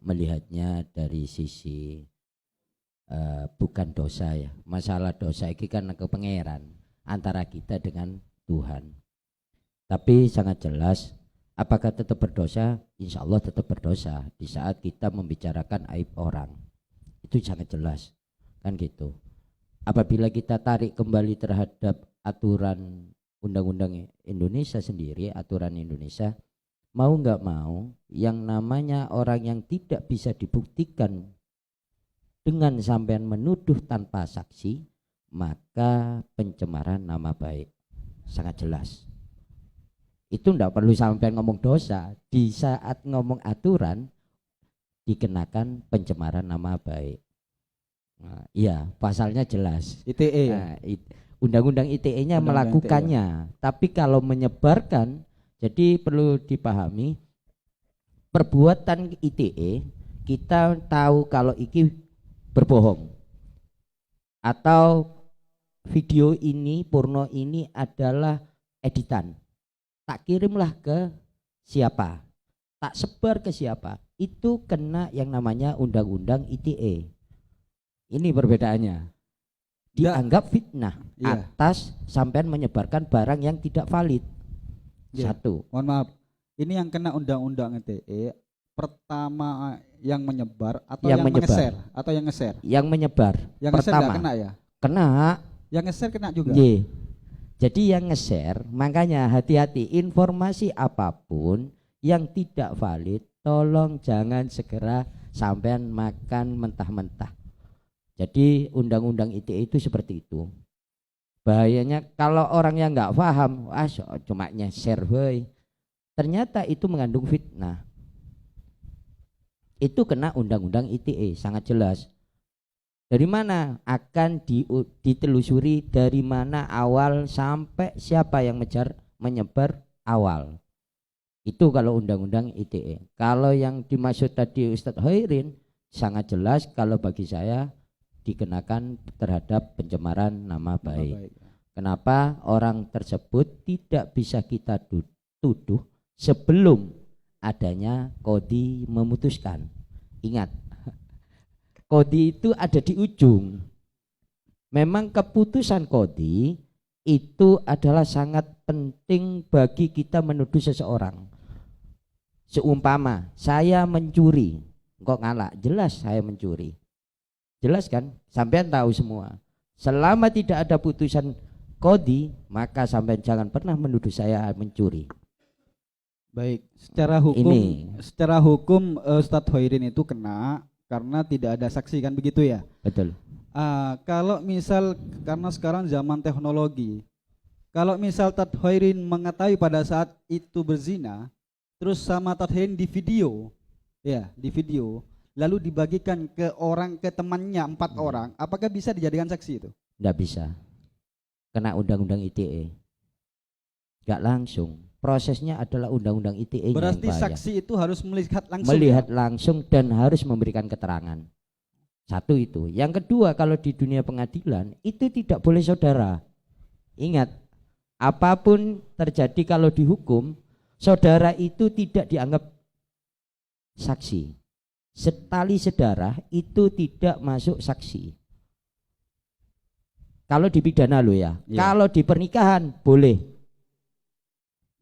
melihatnya dari sisi bukan dosa ya. Masalah dosa ini kan ke pangeran antara kita dengan Tuhan. Tapi sangat jelas, apakah tetap berdosa? Insya Allah tetap berdosa di saat kita membicarakan aib orang. itu sangat jelas kan gitu. Apabila kita tarik kembali terhadap aturan undang-undang Indonesia sendiri, aturan Indonesia, mau nggak mau yang namanya orang yang tidak bisa dibuktikan dengan sampean menuduh tanpa saksi, maka pencemaran nama baik sangat jelas. Itu ndak perlu sampean ngomong dosa, di saat ngomong aturan dikenakan pencemaran nama baik. Nah, iya, pasalnya jelas. ITE ya? Nah, undang-undang ITE-nya melakukannya. Tapi kalau menyebarkan, jadi perlu dipahami perbuatan ITE kita tahu kalau iki berbohong atau video ini, porno ini adalah editan. Tak kirimlah ke siapa, tak sebar ke siapa, itu kena yang namanya undang-undang ITE. Ini perbedaannya. Dianggap fitnah atas sampean menyebarkan barang yang tidak valid. Satu. Mohon maaf. Ini yang kena undang-undang ITE pertama yang menyebar atau yang mengeser atau yang nge-share? Yang menyebar. Yang pertama kena ya? Kena. Yang nge-share kena juga. Jadi yang nge-share, makanya hati-hati, informasi apapun yang tidak valid tolong jangan segera sampean makan mentah-mentah. Jadi undang-undang ITE itu seperti itu. Bahayanya kalau orang yang nggak paham, cuma nge-share boy, ternyata itu mengandung fitnah. Itu kena undang-undang ITE, sangat jelas. Dari mana akan ditelusuri, dari mana awal sampai siapa yang menyebar awal. Itu kalau undang-undang ITE. Kalau yang dimaksud tadi Ustadz Hoirin, sangat jelas kalau bagi saya dikenakan terhadap pencemaran nama baik. Kenapa orang tersebut tidak bisa kita tuduh sebelum adanya kodi memutuskan. Ingat, kodi itu ada di ujung. Memang keputusan kodi itu adalah sangat penting bagi kita menuduh seseorang. Seumpama saya mencuri, kok ngalak, jelas saya mencuri. Jelas kan? Sampean tahu semua. Selama tidak ada putusan kodi, maka sampean jangan pernah menuduh saya mencuri. Baik, secara hukum Ustadz Hoirin itu kena karena tidak ada saksi kan begitu ya? Betul. Kalau misal karena sekarang zaman teknologi, kalau misal Ustadz Hoirin mengetahui pada saat itu berzina, terus sama Ustadz Hoirin di video, lalu dibagikan ke temannya 4 orang, apakah bisa dijadikan saksi itu? Tidak bisa, kena undang-undang ITE. Gak langsung, prosesnya adalah undang-undang ITE. Berarti saksi itu harus melihat langsung. Melihat langsung dan harus memberikan keterangan. Satu itu. Yang kedua, kalau di dunia pengadilan itu tidak boleh saudara. Ingat, apapun terjadi kalau dihukum, saudara itu tidak dianggap saksi. Setali sedarah itu tidak masuk saksi. Kalau di pidana lo ya. Kalau di pernikahan boleh.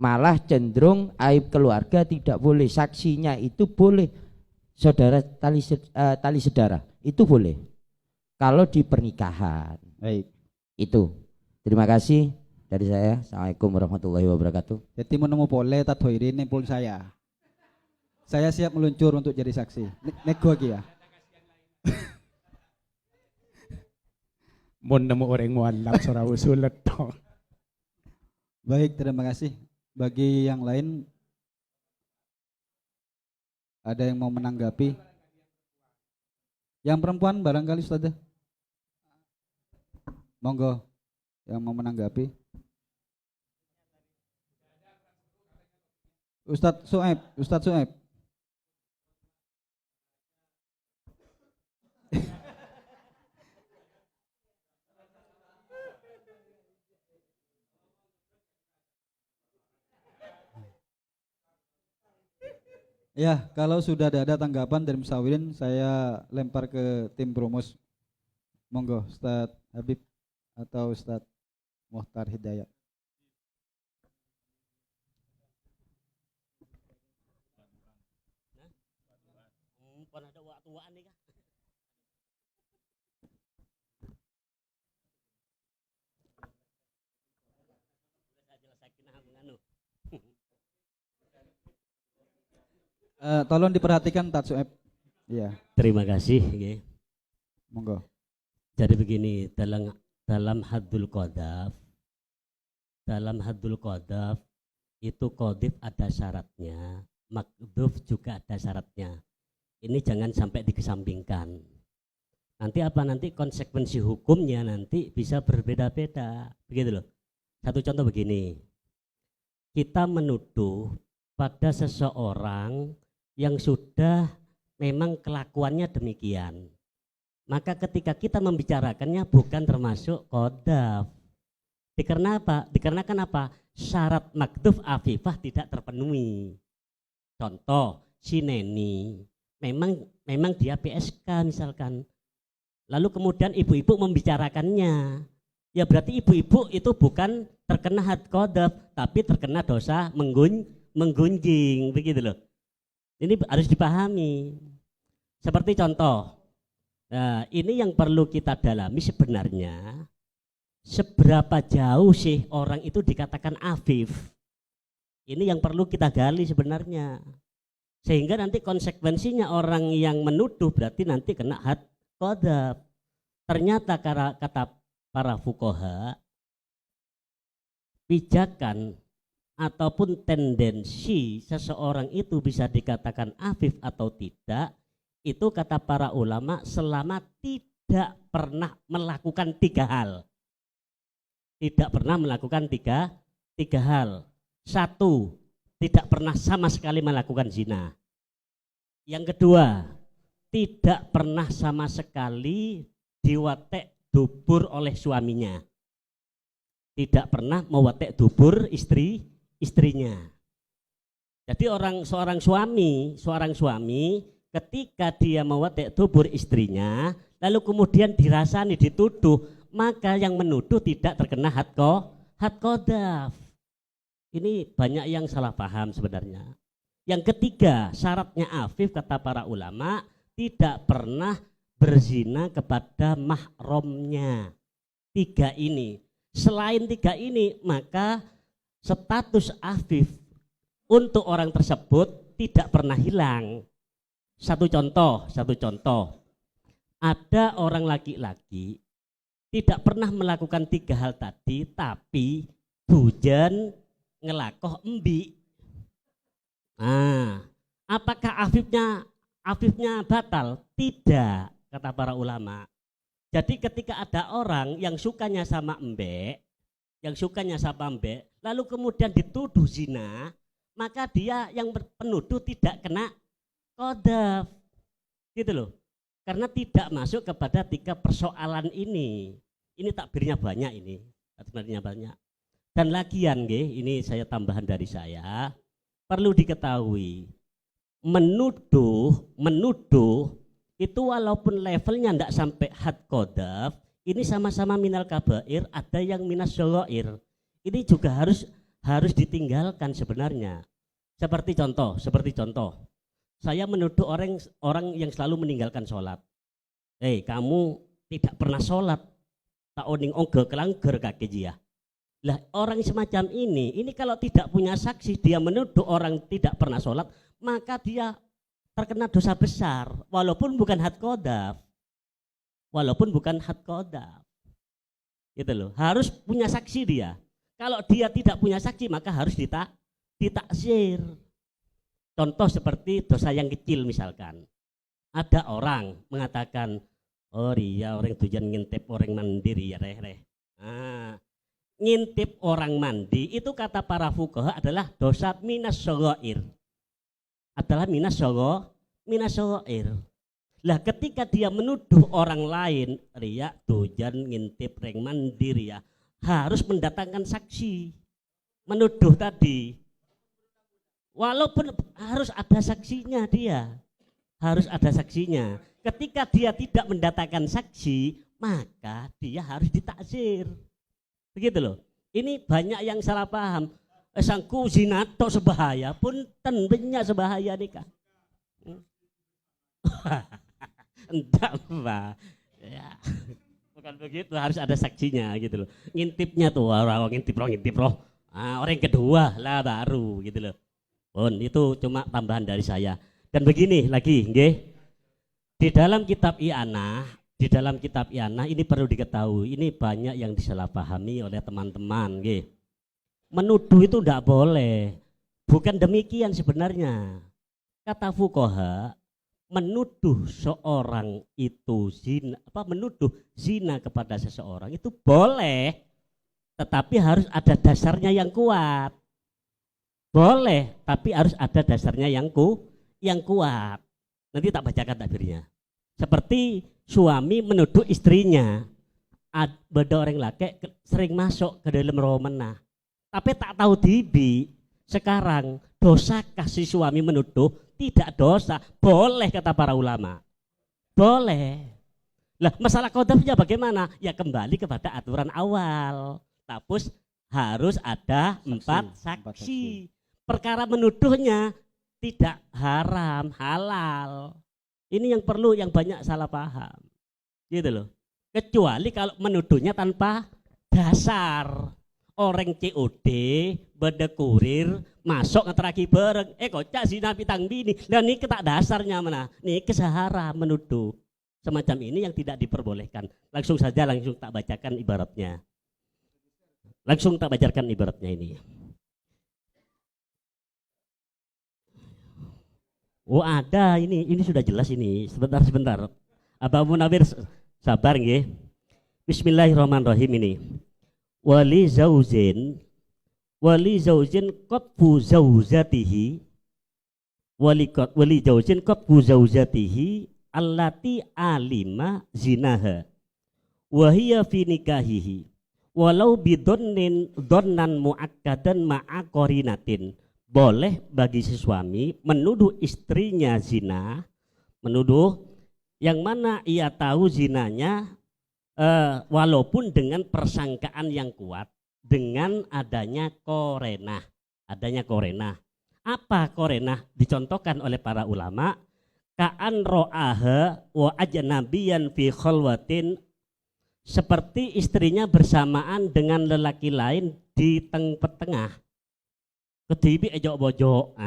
Malah cenderung aib keluarga tidak boleh. Saksinya itu boleh saudara tali sedarah. Itu boleh. Kalau di pernikahan. Baik. Itu. Terima kasih dari saya. Assalamualaikum warahmatullahi wabarakatuh. Jadi menemu pole Ustadz Hoirin nempel saya. Saya siap meluncur untuk jadi saksi. Nego lagi ya. Mau nemu orang mualaf surah usulat toh. Baik, terima kasih. Bagi yang lain, ada yang mau menanggapi? Yang perempuan barangkali Ustaz. Monggo, yang mau menanggapi. Ustadz Su'aib. Ya, kalau sudah ada tanggapan dari Musawirin, saya lempar ke tim Promus. Monggo, Ustadz Habib atau Ustadz Muhtar Hidayat. Tolong diperhatikan Tatsueb. Iya. Terima kasih. Okay. Monggo. Jadi begini, dalam haddul qadhaf, itu qadhif ada syaratnya, makdhuf juga ada syaratnya. Ini jangan sampai dikesampingkan. Nanti apa? Nanti konsekuensi hukumnya nanti bisa berbeda-beda. Begitu loh. Satu contoh begini. Kita menuduh pada seseorang yang sudah memang kelakuannya demikian. Maka ketika kita membicarakannya bukan termasuk qadhaf. Dikarenakan apa? Syarat makdhuf afifah tidak terpenuhi. Contoh, si Neni memang dia PSK misalkan. Lalu kemudian ibu-ibu membicarakannya. Ya berarti ibu-ibu itu bukan terkena had qadhaf, tapi terkena dosa menggunjing, begitu loh. Ini harus dipahami. Seperti contoh, nah ini yang perlu kita dalami sebenarnya, seberapa jauh sih orang itu dikatakan afif. Ini yang perlu kita gali sebenarnya. Sehingga nanti konsekuensinya orang yang menuduh berarti nanti kena had qadhaf. Ternyata kata para fuqaha, pijakan ataupun tendensi seseorang itu bisa dikatakan afif atau tidak, itu kata para ulama selama tidak pernah melakukan tiga hal. Tidak pernah melakukan tiga hal. Satu, tidak pernah sama sekali melakukan zina. Yang kedua, tidak pernah sama sekali diwatek dubur oleh suaminya. Tidak pernah mewatek dubur istrinya. Jadi seorang suami ketika dia mewatek dubur istrinya, lalu kemudian dirasani, dituduh, maka yang menuduh tidak terkena had qadhaf. Ini banyak yang salah paham sebenarnya. Yang ketiga, syaratnya afif kata para ulama tidak pernah berzina kepada mahramnya. Tiga ini. Selain tiga ini, maka status afif untuk orang tersebut tidak pernah hilang. Satu contoh, ada orang laki-laki tidak pernah melakukan tiga hal tadi, tapi hujan ngelakoh embi. Nah, apakah afifnya batal? Tidak, kata para ulama. Jadi ketika ada orang yang sukanya sama embek, lalu kemudian dituduh zina, maka dia yang penuduh tidak kena qadhaf, gitu loh. Karena tidak masuk kepada tiga persoalan ini. Ini takbirnya banyak ini, takbirnya banyak. Dan lagian, ini saya tambahan dari saya, perlu diketahui, menuduh itu walaupun levelnya tidak sampai had qadhaf, ini sama-sama minal kabair, ada yang minas syaghair. Ini juga harus ditinggalkan sebenarnya. Seperti contoh, saya menuduh orang yang selalu meninggalkan sholat. Kamu tidak pernah sholat, tak oning ongge kelangger kaki dia. Lah orang semacam ini kalau tidak punya saksi, dia menuduh orang tidak pernah sholat, maka dia terkena dosa besar, walaupun bukan had qadhaf. Gitu loh, harus punya saksi dia. Kalau dia tidak punya saksi, maka harus ditaksir. Contoh seperti dosa yang kecil misalkan. Ada orang mengatakan, oh iya orang tujuan ngintip orang mandiri ya reh. Ngintip orang mandi itu kata para fuqaha adalah dosa minas syaghair. Lah ketika dia menuduh orang lain, riya tujuan ngintip orang mandiri ya, harus mendatangkan saksi. Menuduh tadi. Walaupun harus ada saksinya dia. Ketika dia tidak mendatangkan saksi, maka dia harus ditaksir. Begitu loh. Ini banyak yang salah paham. Sangku zina tok sebahaya, pun tentunya sebahaya nikah. Enggak, Pak. Ya. Bukan begitu, harus ada saksinya gitu loh. Ngintipnya tuh orang ngintip roh. Orang kedua lah baru gitu loh. Itu cuma tambahan dari saya. Dan begini lagi, nggih. Di dalam kitab I'anah ini perlu diketahui, ini banyak yang disalahpahami oleh teman-teman, nggih. Menuduh itu tidak boleh. Bukan demikian sebenarnya. Kata fuqaha, menuduh seorang itu menuduh zina kepada seseorang itu boleh, tetapi harus ada dasarnya yang kuat. Boleh, tapi harus ada dasarnya yang kuat. Nanti tak bacakan takbirnya. Seperti suami menuduh istrinya, ada orang laki sering masuk ke dalam romana, tapi tak tahu dibi. Sekarang dosakah si suami menuduh? Tidak dosa, boleh kata para ulama. Boleh. Lah masalah qadhafnya bagaimana? Ya kembali kepada aturan awal. Tapi harus ada 4 saksi. Perkara menuduhnya tidak haram, halal. Ini yang perlu yang banyak salah paham. Gitu loh. Kecuali kalau menuduhnya tanpa dasar. Orang COD, beda kurir, masuk ngeteraki bareng. Kocak zina pitang bini. Dan ini ketak dasarnya mana? Ini kesahara menuduh. Semacam ini yang tidak diperbolehkan. Langsung tak bacakan ibaratnya. Ini. Oh ada ini sudah jelas ini. Sebentar. Abah Munawir sabar nggih. Bismillahirrahmanirrahim ini. Wali zaujin qatfu zaujatihi wali zaujin qatfu zaujatihi allati alima zinaha wa hiya fi nikahihi walau bidonnin donnan muakkadan ma'a qarinatin. Boleh bagi si suami menuduh istrinya zina, menuduh yang mana ia tahu zinanya, walaupun dengan persangkaan yang kuat, dengan adanya korenah. Apa korenah? Dicontohkan oleh para ulama, ka'an ro'aha wa ajnabiyan fi khalwatin, seperti istrinya bersamaan dengan lelaki lain di tengah. Ketibi ejok bojok.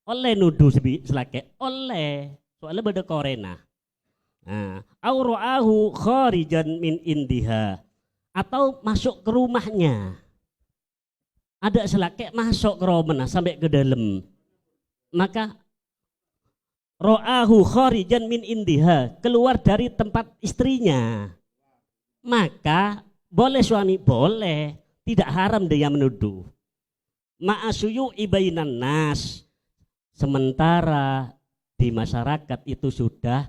Oleh nuduh selake, oleh soalnya beda korenah. Aura'ahu kharijan min indiha, atau masuk ke rumahnya. Ada selake masuk ke rumah sampai ke dalam. Maka ra'ahu kharijan min indiha, keluar dari tempat istrinya. Maka boleh suami, boleh, tidak haram dia menuduh. Ma'asuyu ibainan nas, sementara di masyarakat itu sudah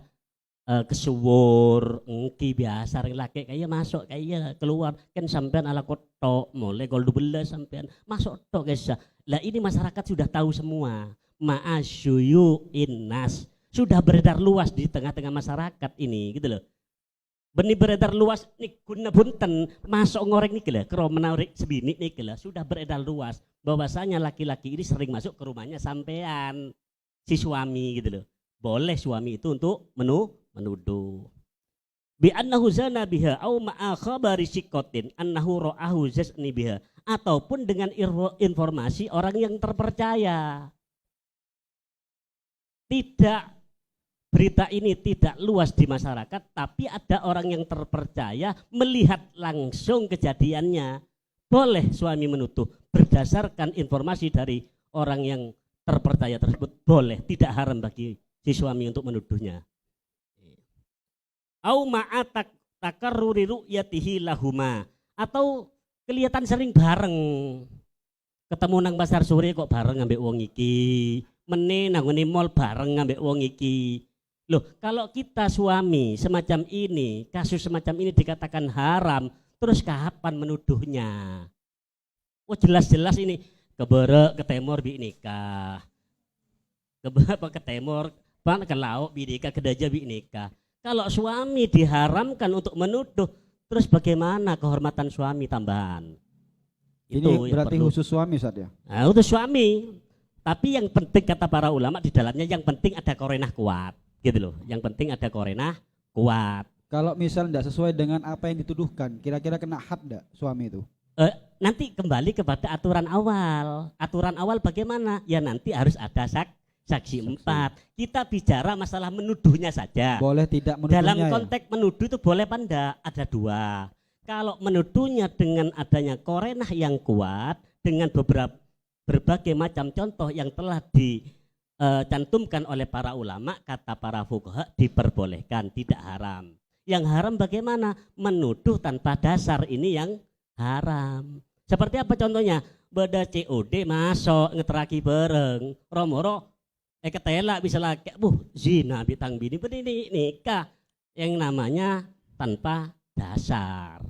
kesuwur engki biasa orang laki kayak masuk kayak keluar kan sampean ala kotok mulai gol 12 sampean masuk tok guys. Lah ini masyarakat sudah tahu semua. Ma'asyu innas sudah beredar luas di tengah-tengah masyarakat ini gitu loh. Benih beredar luas nih guna bunten masuk ngorek nih lah kero menarik sebini nih lah sudah beredar luas bahwasanya laki-laki ini sering masuk ke rumahnya sampean si suami gitu loh. Boleh suami itu untuk menuduh. Bi annahu zana biha au ma'a khabari sikotin annahu ra'ahu zazni biha, ataupun dengan informasi orang yang terpercaya. Tidak, berita ini tidak luas di masyarakat, tapi ada orang yang terpercaya melihat langsung kejadiannya. Boleh suami menuduh berdasarkan informasi dari orang yang terpercaya tersebut, boleh, tidak haram bagi si suami untuk menuduhnya. Au ma'atak takarruri ru'yatihi lahuma, atau kelihatan sering bareng. Ketemu nang pasar sore kok bareng ngambek wong iki, meneh nang ngene mall bareng ngambek wong iki. Loh, kalau kita suami semacam ini, kasus semacam ini dikatakan haram, terus kapan menuduhnya? Oh jelas-jelas ini keberek ke temor bi nikah. Keberek ke temor pan ke lauk bi nikah, kedaja bi nikah. Kalau suami diharamkan untuk menuduh, terus bagaimana kehormatan suami tambahan? Ini Itu berarti khusus suami Ustaz ya? Nah, untuk suami. Tapi yang penting kata para ulama di dalamnya yang penting ada korenah kuat, gitu loh. Yang penting ada korenah kuat. Kalau misal tidak sesuai dengan apa yang dituduhkan, kira-kira kena had enggak suami itu? Nanti kembali kepada aturan awal. Aturan awal bagaimana? Ya nanti harus ada saksi 4. Kita bicara masalah menuduhnya saja. Boleh tidak menuduhnya. Dalam konteks menuduh itu boleh apa enggak? Ada 2. Kalau menuduhnya dengan adanya korenah yang kuat, dengan berbagai macam contoh yang telah dicantumkan oleh para ulama, kata para fuqaha diperbolehkan, tidak haram. Yang haram bagaimana? Menuduh tanpa dasar, ini yang haram. Seperti apa contohnya? Beda COD masuk ngeteraki bareng, romoro ketela bisa lagi, zina bitang bini, ini nikah yang namanya tanpa dasar.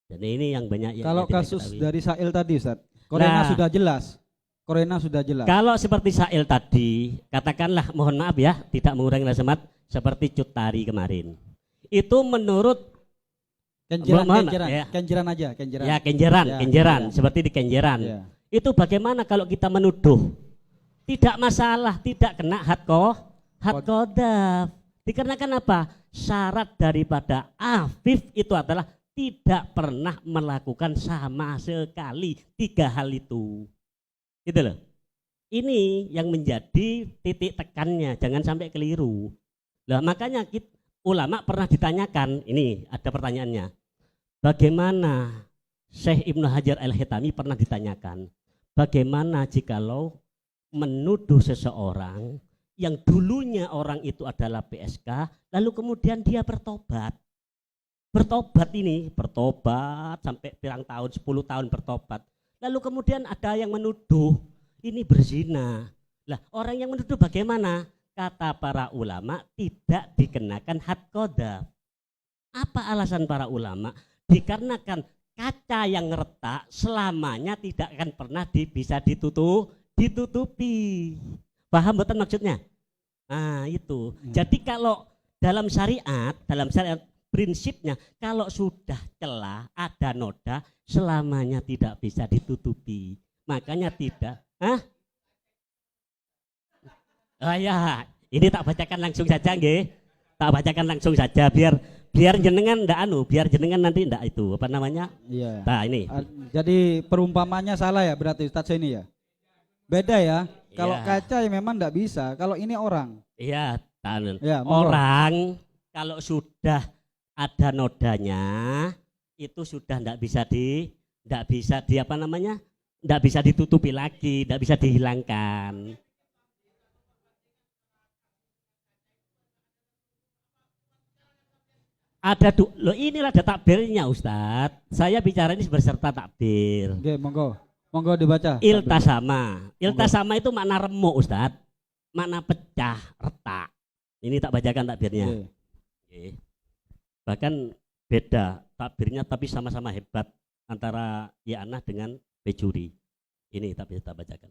Dan ini yang banyak. Kalau kasus dari Sa'il tadi, Ustaz, Korena sudah jelas. Korena sudah jelas. Kalau seperti Sa'il tadi, katakanlah, mohon maaf ya, tidak mengurangi rasa hormat, seperti Cut Tari kemarin. Itu menurut Kenjeran aja. Ya, Kenjeran, seperti di Kenjeran. Ya. Itu bagaimana kalau kita menuduh? Tidak masalah, tidak kena had qadhaf. Dikarenakan apa? Syarat daripada afif itu adalah tidak pernah melakukan sama sekali 3 hal itu. Gitu loh. Ini yang menjadi titik tekannya, jangan sampai keliru. Lah makanya ulama pernah ditanyakan, ini ada pertanyaannya. Bagaimana Syekh Ibnu Hajar Al-Haytami pernah ditanyakan, bagaimana jikalau menuduh seseorang yang dulunya orang itu adalah PSK, lalu kemudian dia bertobat. Bertobat sampai pirang tahun, 10 tahun bertobat. Lalu kemudian ada yang menuduh ini berzina. Lah orang yang menuduh bagaimana? Kata para ulama tidak dikenakan had qadhaf. Apa alasan para ulama? Dikarenakan kaca yang retak selamanya tidak akan pernah bisa ditutupi. Paham betul maksudnya? Nah itu. Jadi kalau dalam syariat prinsipnya kalau sudah celah, ada noda, selamanya tidak bisa ditutupi. Makanya tidak. Ya, ini tak bacakan langsung saja nggih. Tak bacakan langsung saja biar jenengan biar jenengan nanti ndak itu apa namanya? Iya. Nah, ini. Jadi perumpamannya salah ya berarti Ustaz ini ya. Beda ya. Kalau Iya. kaca ya memang ndak bisa. Kalau ini orang. Iya, Ya, orang kalau sudah ada nodanya itu sudah ndak bisa ndak bisa ditutupi lagi, ndak bisa dihilangkan. Inilah ada takbirnya Ustadz. Saya bicara ini berserta takbir. Oke, monggo dibaca. Iltasama itu makna remuk Ustadz, makna pecah, retak. Ini tak bacakan takbirnya. Oke. Bahkan beda takbirnya tapi sama-sama hebat antara Ya'nah dengan Bejuri. Ini tak bacakan.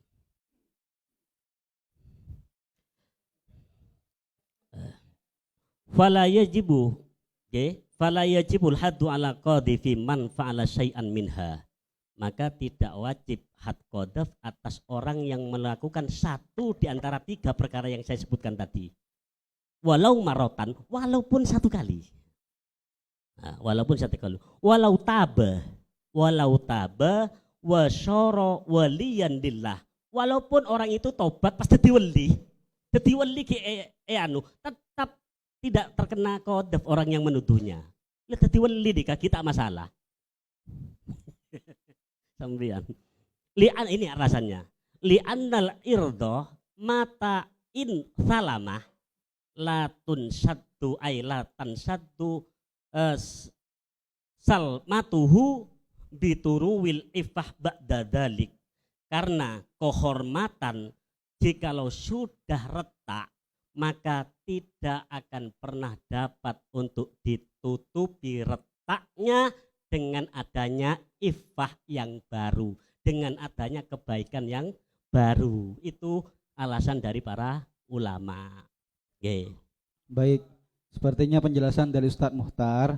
Fala yajibu fala yajibul haddu ala qadhifi man fa'ala syai'an minha. Maka tidak wajib had qadhaf atas orang yang melakukan satu di antara 3 perkara yang saya sebutkan tadi. Walau marotan, walaupun 1 kali. Nah, walaupun 1 kali. Walau taba wa syara waliyan lillah. Walaupun orang itu tobat pasti diweli. Diweli tetap tidak terkena qadhaf orang yang menuduhnya. Lihat diweli dikah kita masalah. Sambian. Li'an ini alasannya. Li'annal irdo mata in salamah latun saddu ailatan saddu salmatuhu bituruwil ifah ba'da dalik. Karena kehormatan jikalau sudah retak maka tidak akan pernah dapat untuk ditutupi retaknya dengan adanya ifah yang baru, dengan adanya kebaikan yang baru. Itu alasan dari para ulama. Baik, sepertinya penjelasan dari Ustadz Muhtar.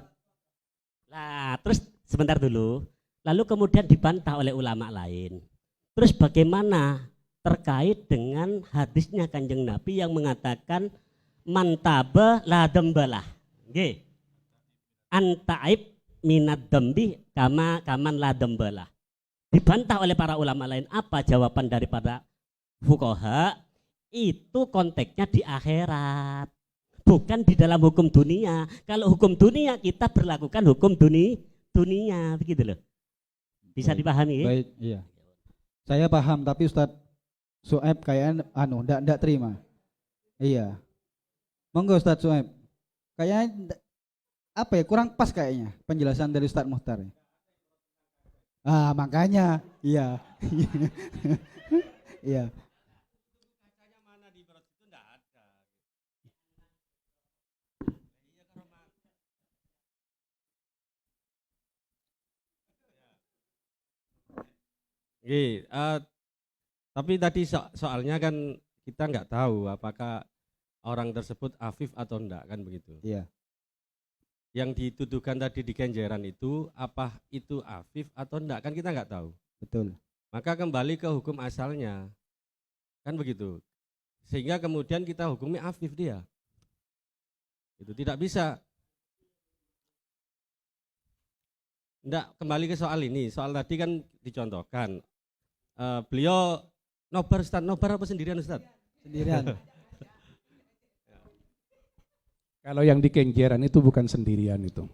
Nah, terus sebentar dulu. Lalu kemudian dibantah oleh ulama lain. Terus bagaimana terkait dengan hadisnya Kanjeng Nabi yang mengatakan mantaba la dambalah. Nggih. Antaib minad dambi kaman la dambalah. Dibantah oleh para ulama lain. Apa jawaban daripada fuqaha? itu konteksnya di akhirat, bukan di dalam hukum dunia. Kalau hukum dunia kita berlakukan hukum dunia, begitu loh. Bisa Baik, dipahami ya? Baik, iya. Saya paham, tapi Ustadz Su'aib kayaknya ndak terima. Iya. Monggo Ustadz Su'aib. Kayaknya apa ya, kurang pas kayaknya penjelasan dari Ustadz Mukhtar. Makanya, iya. Iya. Tapi tadi soalnya kan kita nggak tahu apakah orang tersebut afif atau enggak, kan begitu. Iya. Yang dituduhkan tadi di Kenjeran itu apa itu afif atau enggak, kan kita nggak tahu. Betul. Maka kembali ke hukum asalnya, kan begitu. Sehingga kemudian kita hukumi afif dia. Itu tidak bisa. Enggak, kembali ke soal ini. Soal tadi kan dicontohkan. Beliau nobar Ustaz, nobar apa sendirian Ustaz? Sendirian. Kalau yang di Kenjeran itu bukan sendirian itu.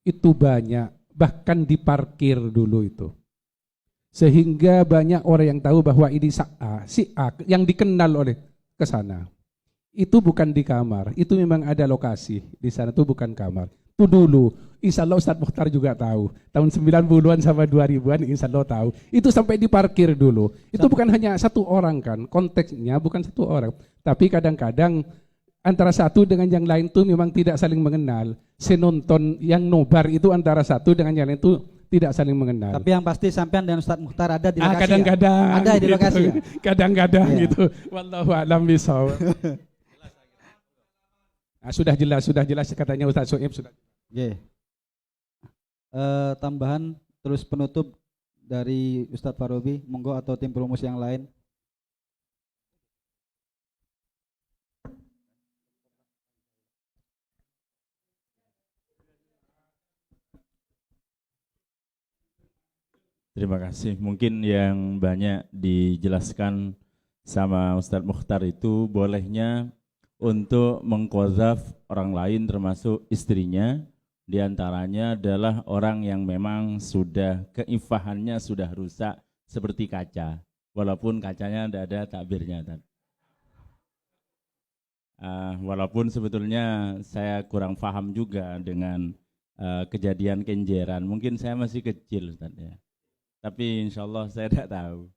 Itu banyak, bahkan diparkir dulu itu. Sehingga banyak orang yang tahu bahwa ini si A yang dikenal oleh ke sana. Itu bukan di kamar, itu memang ada lokasi. Di sana itu bukan kamar. Itu dulu, insya Allah Ustadz Mukhtar juga tahu. Tahun 90-an sama 2000-an insya Allah tahu. Itu sampai diparkir dulu. Itu bukan hanya satu orang kan, konteksnya bukan satu orang. Tapi kadang-kadang antara satu dengan yang lain itu memang tidak saling mengenal. Senonton yang nobar itu antara satu dengan yang lain itu tidak saling mengenal. Tapi yang pasti sampean dan Ustadz Mukhtar ada di lokasi. Kadang-kadang. Ya? Ada di gitu. lokasi ya? Kadang-kadang Ya. gitu. Wallahu a'lam bishawab. Sudah jelas katanya Ustaz Soeb sudah. Yeah. Tambahan terus penutup dari Ustadz Farobi, monggo, atau tim perumus yang lain. Terima kasih. Mungkin yang banyak dijelaskan sama Ustadz Mukhtar itu bolehnya untuk mengqadzaf orang lain termasuk istrinya, diantaranya adalah orang yang memang sudah keifahannya sudah rusak seperti kaca, walaupun kacanya tidak ada takbirnya. Walaupun sebetulnya saya kurang paham juga dengan kejadian Kenjeran, mungkin saya masih kecil Ustaz, ya. Tapi insya Allah saya tidak tahu.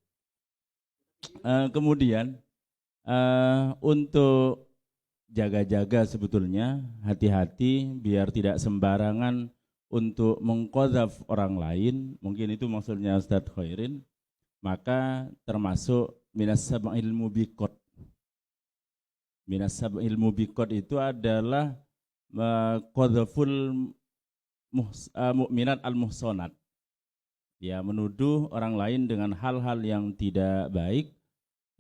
Kemudian untuk jaga-jaga sebetulnya, hati-hati biar tidak sembarangan untuk mengqadzaf orang lain, mungkin itu maksudnya Ustadz Khairin, maka termasuk minas sab'il mubiqat. Minas sab'il mubiqat itu adalah qadzaful mu'minat al-muhsanat. Ya, menuduh orang lain dengan hal-hal yang tidak baik,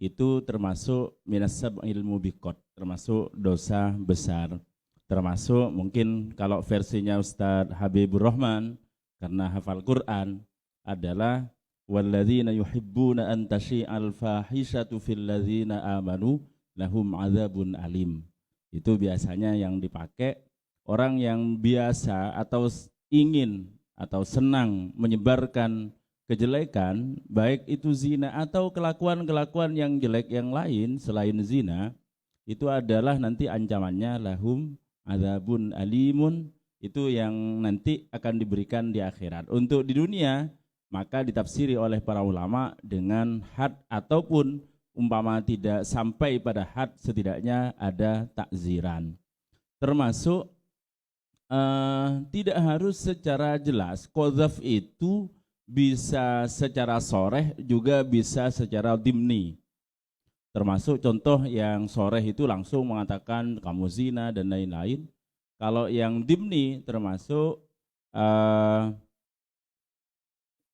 itu termasuk minas sab'il mubiqat, termasuk dosa besar. Termasuk mungkin kalau versinya Ustadz Habibur Rahman karena hafal Quran adalah walladzina yuhibbuna an tasyi'al fahishatu fil ladzina amanu lahum adzabun alim. Itu biasanya yang dipakai orang yang biasa atau ingin atau senang menyebarkan kejelekan, baik itu zina atau kelakuan-kelakuan yang jelek yang lain selain zina, itu adalah nanti ancamannya lahum adzabun alimun, itu yang nanti akan diberikan di akhirat. Untuk di dunia, maka ditafsiri oleh para ulama dengan had ataupun umpama tidak sampai pada had, setidaknya ada takziran. Termasuk tidak harus secara jelas, qadzaf itu bisa secara soreh juga bisa secara dimni. Termasuk contoh yang soreh itu langsung mengatakan kamu zina dan lain-lain. Kalau yang dimni termasuk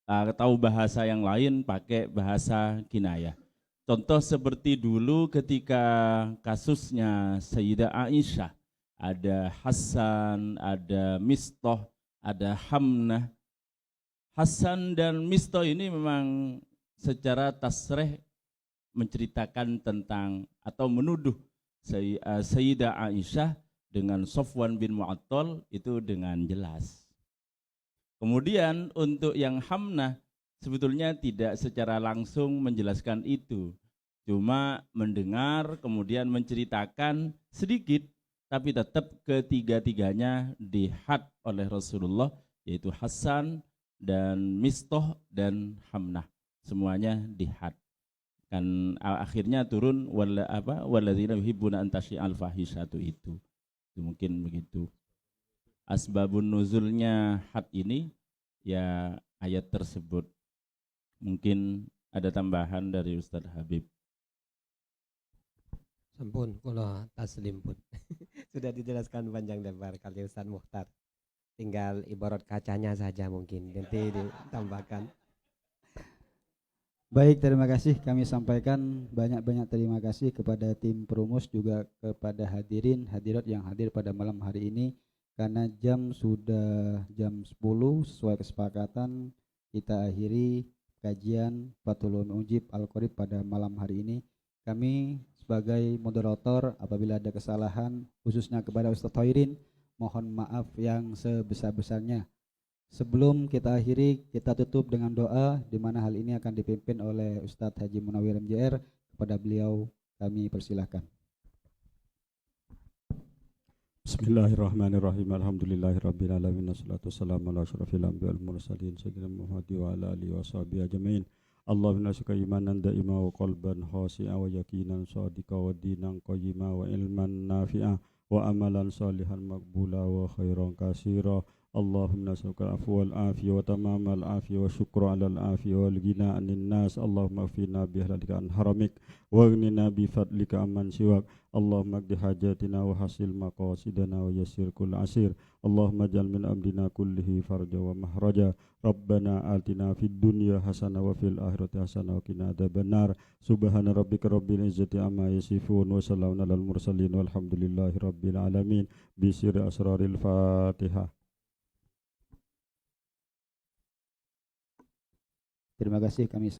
tahu bahasa yang lain pakai bahasa kinayah. Contoh seperti dulu ketika kasusnya Sayyidah Aisyah, ada Hasan, ada Mistah, ada Hamnah. Hasan dan Mistah ini memang secara tasrih menceritakan tentang atau menuduh Sayyidah Aisyah dengan Sofwan bin Mu'attal itu dengan jelas. Kemudian untuk yang Hamnah sebetulnya tidak secara langsung menjelaskan itu, cuma mendengar kemudian menceritakan sedikit, tapi tetap ketiga-tiganya dihad oleh Rasulullah, yaitu Hasan dan Mistah dan Hamnah, semuanya dihad. Kan akhirnya turun walladzina yuhibbuna an tasyi'al fahisyatu itu mungkin begitu. Asbabun nuzulnya had ini ya ayat tersebut. Mungkin ada tambahan dari Ustadz Habib. Sampun, kalau taslim pun sudah dijelaskan panjang lebar kali Ustadz Mukhtar. Tinggal ibarat kacanya saja mungkin nanti ditambahkan. Baik, terima kasih kami sampaikan banyak-banyak terima kasih kepada tim Perumus, juga kepada hadirin hadirat yang hadir pada malam hari ini. Karena jam sudah jam 10, sesuai kesepakatan kita akhiri kajian Fathul Mujib Al-Qorib pada malam hari ini. Kami sebagai moderator apabila ada kesalahan khususnya kepada Ustadz Hoirin, mohon maaf yang sebesar-besarnya. Sebelum kita akhiri, kita tutup dengan doa di mana hal ini akan dipimpin oleh Ustadz Haji Munawir MJR. Kepada beliau kami persilahkan. Bismillahirrahmanirrahim. Alhamdulillahirabbil alamin. Wassalatu wassalamu ala asyrafil anbiya'i wal mursalin sayyidina Muhammadin wa ala alihi washabihi ajmain. Allahumma syuka imanan da'ima wa qalban khashi'a wa yaqinan shadiqa wa dinan qayyima wa ilman nafi'a wa amalan salihan maqbula wa khairan katsira. Allahumma nas'aluka al-'afwa wal 'afiyah wa tamamal 'afiyah wa syukra 'alal 'afiyah wal ghina 'anil nas. Allahumma afina bi ihlalika an haramik wa aghnina bi fadlika amman siwak. Allahumma qdi hajatina wa hasil maqasidana wa yassir kull asir. Allahumma ja'al min amrina kullihi farja wa mahraja. Rabbana atina fid dunya hasanah wa fil akhirati hasanah wa qina adzabannar. Subhana rabbika rabbil izzati amma yasifun wa salamun alal mursalin walhamdulillahi rabbil alamin. Bi sirri asraril Fatihah. Terima kasih kami